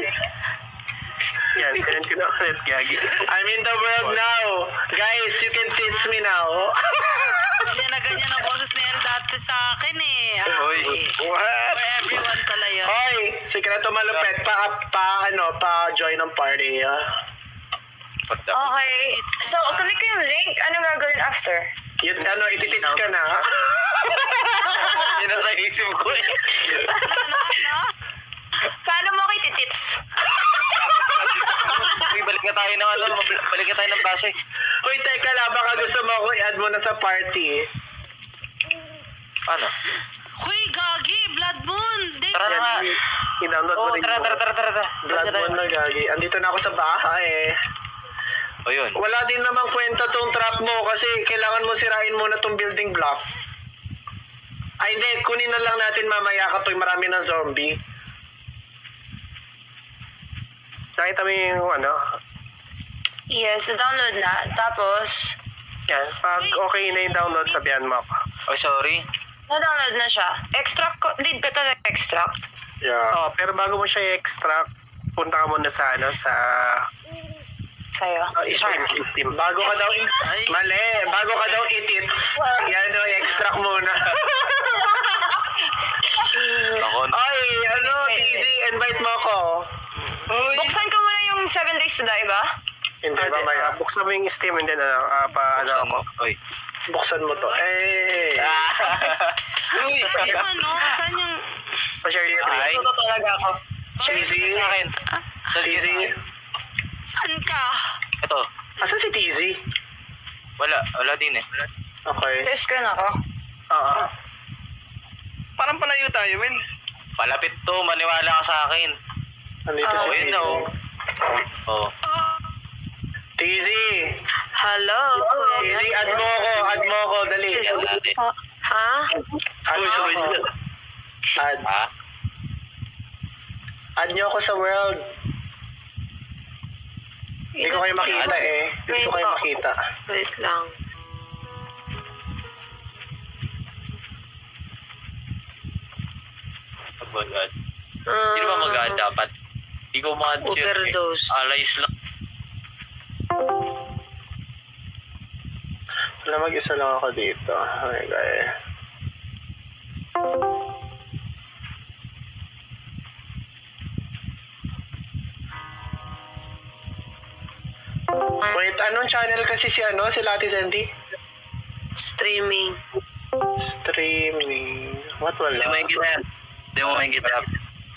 Speaker 10: Yan, send ko na ulit. Gagi.
Speaker 1: I'm in the world now. Guys, you can tits me now.
Speaker 8: Ganyan na ganyan ang boses ni El dati sa akin eh.
Speaker 3: Uy.
Speaker 1: What?
Speaker 8: For everyone pala yun.
Speaker 1: Hoy, sikreto malupet. Pa-join ng party.
Speaker 3: What the?
Speaker 7: Okay. So, click ko yung link. Ano gagawin after?
Speaker 1: Yun, ititits ka na.
Speaker 3: Yun ang sa isip ko eh.
Speaker 7: Paano mo kay titits?
Speaker 3: Uy, balik na tayo ng balik na tayo ng base.
Speaker 1: Hoy, teka lang. Baka gusto mo ako i-add mo na sa party.
Speaker 3: Paano?
Speaker 8: Huy, gagi, Blood Moon.
Speaker 3: Tara na nga.
Speaker 10: I-download mo
Speaker 3: Oo,
Speaker 10: rin
Speaker 3: tara.
Speaker 10: Blood Moon na gagi. Andito na ako sa bahay eh.
Speaker 3: O yun.
Speaker 10: Wala din namang kwenta tong trap mo kasi kailangan mo sirain muna tong building block. Ay hindi, kunin na lang natin mamaya kapag marami ng zombie. Nakita mo yung ano?
Speaker 7: Yes, na-download na. Tapos,
Speaker 10: Yan, pag okay na yung download, sabihan mo ako.
Speaker 3: Oh, sorry.
Speaker 7: na-download na siya. Extract ko. Did ba talaga extract?
Speaker 10: Yeah. Oh, pero bago mo siya i-extract, punta ka muna sa ano, sa
Speaker 7: Sa'yo.
Speaker 10: stream system. Bago ka daw, mali, bago ka daw i-tits, yan o, i-extract muna.
Speaker 3: Ako.
Speaker 10: Ay, ano, TZ, invite mo ako.
Speaker 7: Buksan ko muna yung 7 days to die ba?
Speaker 10: Hindi, mamaya. Buksan mo yung Steam and then ano ako.
Speaker 3: Oy.
Speaker 10: Buksan mo to. Eh.
Speaker 3: Uy.
Speaker 8: Ano? Saan yung...
Speaker 10: Pa-share niya,
Speaker 3: Ay.
Speaker 7: Ito talaga ako.
Speaker 10: TZ.
Speaker 3: Sa akin.
Speaker 10: TZ.
Speaker 8: Saan ka?
Speaker 3: Ito.
Speaker 10: Asan si TZ?
Speaker 3: Wala din eh.
Speaker 10: Okay.
Speaker 7: Share screen ako.
Speaker 10: Oo.
Speaker 3: Parang palayo tayo, men. Palapit to, maniwala ka sa akin.
Speaker 10: Nandito si
Speaker 3: Ayun
Speaker 10: TZ.
Speaker 3: na, oh. Oh.
Speaker 10: TZ.
Speaker 6: Hello?
Speaker 10: TZ, add mo ako, dali.
Speaker 3: Yan natin.
Speaker 6: Ha?
Speaker 10: Add mo ako. Add.
Speaker 3: Ha?
Speaker 10: Add nyo ako sa world. Hindi ko kayo makita eh. Hindi ko kayo makita.
Speaker 6: Wait lang.
Speaker 3: Mag-add. Hindi ba mag-add dapat? Hindi ko mag-add siya.
Speaker 6: Overdose.
Speaker 3: Allies lang.
Speaker 10: Wala, mag-isa lang ako dito. Okay, guys. Wait, anong channel kasi si ano? Si Lati Sandy?
Speaker 6: Streaming.
Speaker 10: Streaming. What wala?
Speaker 4: Hindi mo yung gitar. Hindi mo yung gitar.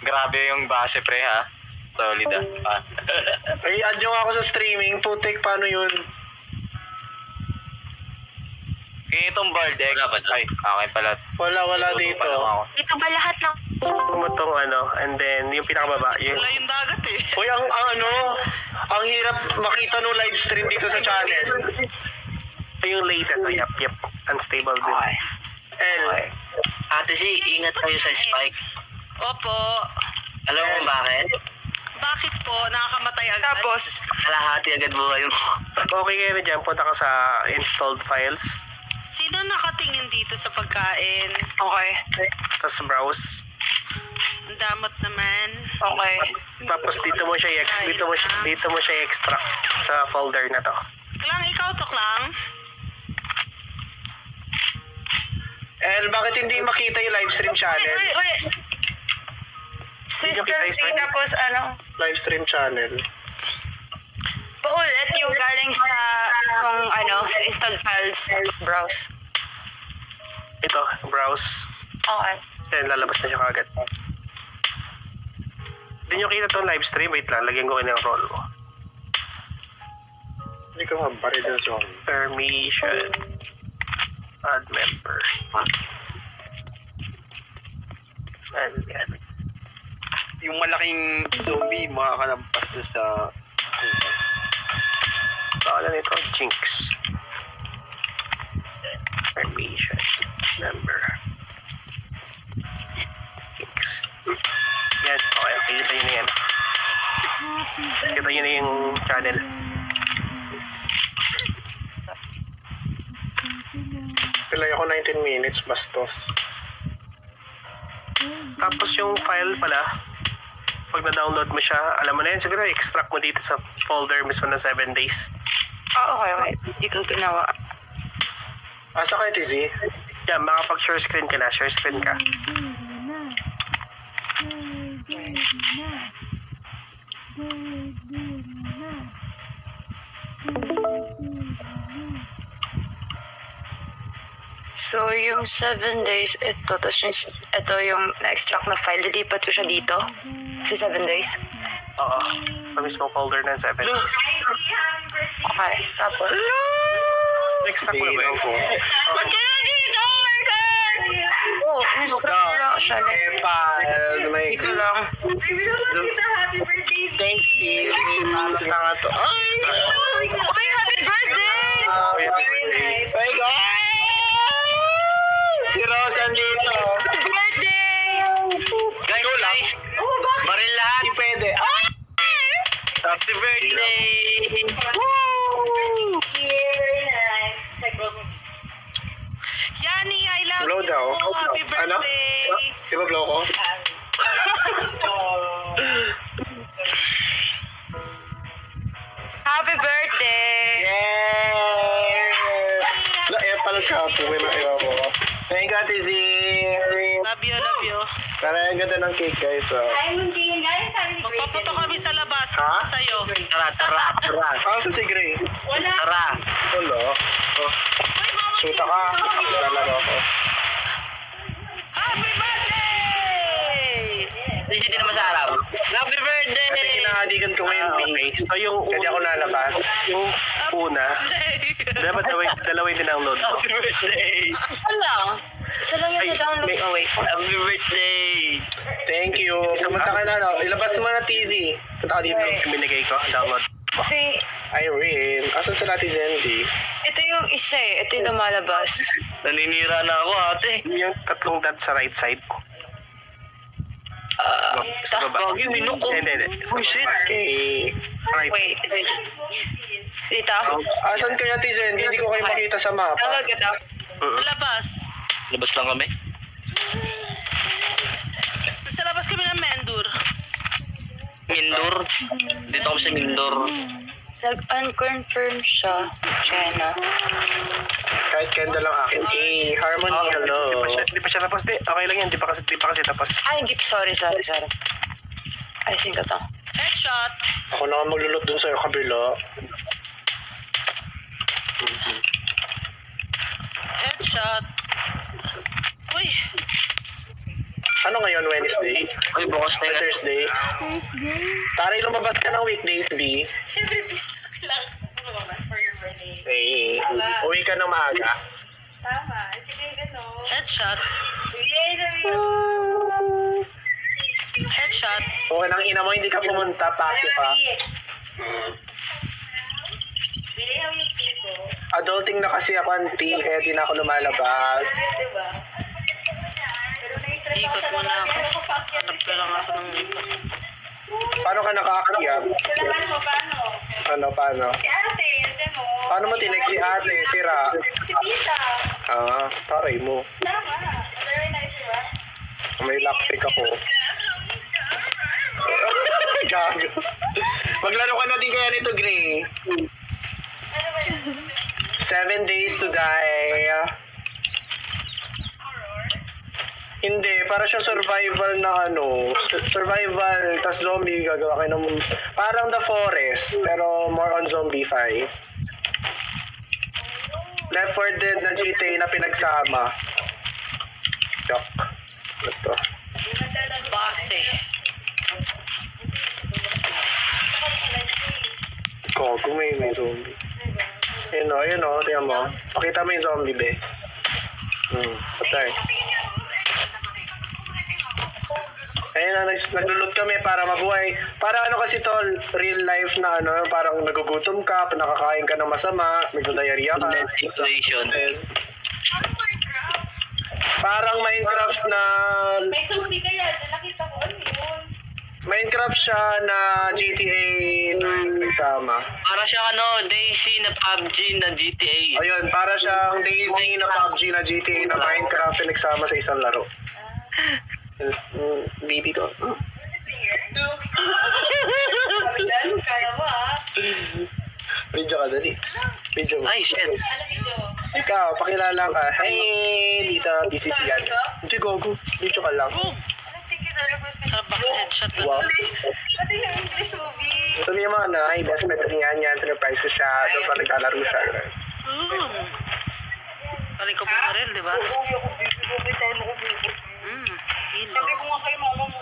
Speaker 3: Grabe yung base, pre, ha? Solid, ah.
Speaker 10: Ay, add nyo nga ako sa streaming. Putik, paano yun?
Speaker 3: Kaya itong bard, eh. Ay, okay pala.
Speaker 10: Wala dito.
Speaker 7: Dito ba lahat ng...
Speaker 10: Kumutong ano, and then yung pinakababa.
Speaker 8: Wala yung dagat eh.
Speaker 10: Uy, ang ano, ang hirap makita no live stream dito sa channel. Yung latest, yep. Unstable din.
Speaker 4: Okay.
Speaker 10: L.
Speaker 4: Ate si, ingat kayo sa spike.
Speaker 8: Opo.
Speaker 4: Alam mo bakit?
Speaker 8: Bakit po? Nakakamatay agad.
Speaker 7: Tapos,
Speaker 4: Kalahati agad buhay mo.
Speaker 10: Okay kayo na dyan, punta ka sa installed files.
Speaker 8: Sino nakatingin dito sa pagkain?
Speaker 7: okay.
Speaker 10: Tapos browse.
Speaker 8: Ang damot naman.
Speaker 7: Okay.
Speaker 10: Tapos dito mo siya i-extract sa folder na to.
Speaker 8: Klang, ikaw to, Klang.
Speaker 10: L, bakit hindi makita yung live stream channel?
Speaker 7: Wait. Sister C, tapos ano?
Speaker 10: Live stream channel.
Speaker 7: Paulit yung galing sa mismong sa installed files. Browse.
Speaker 10: Ito, browse.
Speaker 7: Okay.
Speaker 10: Then lalabas na siya kagad. Hindi nyo kita itong live stream. Wait lang, lagyan ko ng roll ko. Hindi ko mabarid ng zone. Permission. Add member. Ayan.
Speaker 3: Yung malaking zombie, makakalampas doon sa...
Speaker 10: Pakala nito, Jinx. Permission. Member. Jinx. Yan, okay. Kita nyo na yan. Kita nyo na yung channel. Pilay ako 19 minutes, bastos. Tapos yung file pala, pag na-download mo siya, alam mo na yun, siguro extract mo dito sa folder mismo ng 7 days.
Speaker 7: Okay. Hindi ko ginawa.
Speaker 10: Asa kayo, TZ? Yan, makapag-share screen ka na. Share screen ka.
Speaker 7: So, yung 7 days, ito. Tapos ito yung na-extract na file. Lilipat ko siya dito. Sa 7 days.
Speaker 10: Oo. Sa mismo folder ng 7 days.
Speaker 7: Okay. Tapos...
Speaker 10: Extract mo na ba yun?
Speaker 7: Ba't ka na dito? Oh my God! Oo, in-instruct lang siya.
Speaker 10: May
Speaker 7: Dito lang.
Speaker 10: thanks, Paano tanga to? Ay!
Speaker 7: Okay, happy birthday!
Speaker 10: My God! Si Rose andito.
Speaker 7: Happy birthday!
Speaker 4: Guys, baril lahat.
Speaker 10: Hindi pwede. Ah!
Speaker 4: Happy birthday!
Speaker 8: Yani, I love
Speaker 10: Blow
Speaker 8: you.
Speaker 10: daw.
Speaker 8: Happy
Speaker 10: Ano?
Speaker 8: birthday.
Speaker 10: Di ba blow ko?
Speaker 7: Happy birthday!
Speaker 10: Yes! Na-epal ka po. Thank you, Ate Z.
Speaker 8: Love you, love you.
Speaker 10: Parang ang ganda ng cake, guys.
Speaker 8: Magpaputo kami sa labas.
Speaker 10: Ha?
Speaker 8: Sa'yo.
Speaker 4: Tara.
Speaker 10: Ah, sa si Gray.
Speaker 4: Tara.
Speaker 10: Wala. Oh, suta ka. Lalaro ako.
Speaker 8: Happy birthday!
Speaker 4: Hindi din naman sa harap. Happy birthday!
Speaker 10: Kasi kinahalikan ko ngayon,
Speaker 1: Okay, so yung
Speaker 10: Kasi ako nalabas.
Speaker 1: Yung una, dapat dalawin din ang load mo.
Speaker 4: Happy birthday!
Speaker 7: Isa lang. Isa lang yung
Speaker 1: Ay,
Speaker 7: na-download
Speaker 1: may-
Speaker 7: ko. Wait.
Speaker 4: Happy birthday!
Speaker 10: Thank you. Pumunta ka na, no? Ilabas mo na TV. Punta ka dito.
Speaker 1: Yung binigay ko, download.
Speaker 7: Kasi,
Speaker 10: Irene. Asan sa natin, Zendy?
Speaker 7: ito yung isa eh. Ito yung lumalabas.
Speaker 4: Naninira na ako, ate.
Speaker 1: Yung tatlong dot sa right side. Sa baba.
Speaker 4: Bagay, minuk ko.
Speaker 1: Hindi. Sa
Speaker 4: Oh, shit.
Speaker 1: baba.
Speaker 10: Okay.
Speaker 1: Right.
Speaker 7: Wait. Dito?
Speaker 10: Asan kaya, Ate Zendy? Hindi ko kayo makita sa mapa.
Speaker 7: Download ka to.
Speaker 8: Sa labas.
Speaker 4: Labas lang kami.
Speaker 8: Sa labas kami ng Mendur.
Speaker 4: Mindor. Dito kami sa Mindor.
Speaker 7: Nag-unconfirm siya. Jenna.
Speaker 10: Kahit kenda lang akin. Hey, Harmony, hello.
Speaker 1: Di pa siya tapos. Okay lang yan. Di pa kasi tapos.
Speaker 7: Ay, hindi. Sorry. Alisin ko to.
Speaker 8: Headshot.
Speaker 10: Ako na nga maglulot dun sa kabila.
Speaker 8: Headshot. Uy.
Speaker 10: Ano ngayon, Wednesday?
Speaker 4: Uy, bukas na nga.
Speaker 10: Thursday? Taray, lumabas ka ng weekdays, B. Eh, uwi ka ng maaga.
Speaker 8: Headshot. Headshot.
Speaker 10: Okay, nang ina mo, hindi ka pumunta, pasyo ka. Adulting na kasi ako, auntie, kaya di na ako lumalabas.
Speaker 8: Ikot mo na ako. Hanap ka lang ako ng ikot.
Speaker 10: Paano ka nakaakyat? Paano? Paano mo tinek si ate, sira? Ah, taray mo. May lactic ako. Gago. Maglaro ka na din kaya nito, Gray. 7 days to die. Hindi, para siya survival na survival, tas zombie gagawa kayo ng, parang The Forest, pero more on zombie 5. Left 4 Dead na GTA na pinagsama. Yuck. Ito.
Speaker 8: Base.
Speaker 10: Kogo, may zombie. Ayun o, tiyan mo. Pakita mo yung zombie, be. Patay. Ayun na, naglulot kami para mabuhay. Para kasi to, real life na parang nagugutom ka, nakakain ka ng masama, may diarrhea ka.
Speaker 4: Situation.
Speaker 10: Parang Minecraft na...
Speaker 9: May zombie kaya, nakita ko ano yun.
Speaker 10: Minecraft siya na GTA na nagsama.
Speaker 4: Para siya Daisy na PUBG na GTA.
Speaker 10: Ayun, para siyang Daisy na PUBG na GTA na Minecraft na nagsama sa isang laro. Baby ko.
Speaker 9: Kaya mo
Speaker 10: Video ka, dali. Video mo.
Speaker 4: Ay, shit.
Speaker 10: Ikaw, pakilala ka. Hey, dito, this is yan. Hindi, gogo. Video ka lang.
Speaker 8: Boom! Sarap ba headshot na?
Speaker 10: Wow.
Speaker 9: Pati yung English movie.
Speaker 10: Sabi mo na, ay, best friend niya yan. Surprise ko siya. Doon pa naglalaro siya.
Speaker 8: Boom! Tali ko mga rin, di ba?
Speaker 9: Uy, ako bibig ko. Sabi ko nga kay mama mo.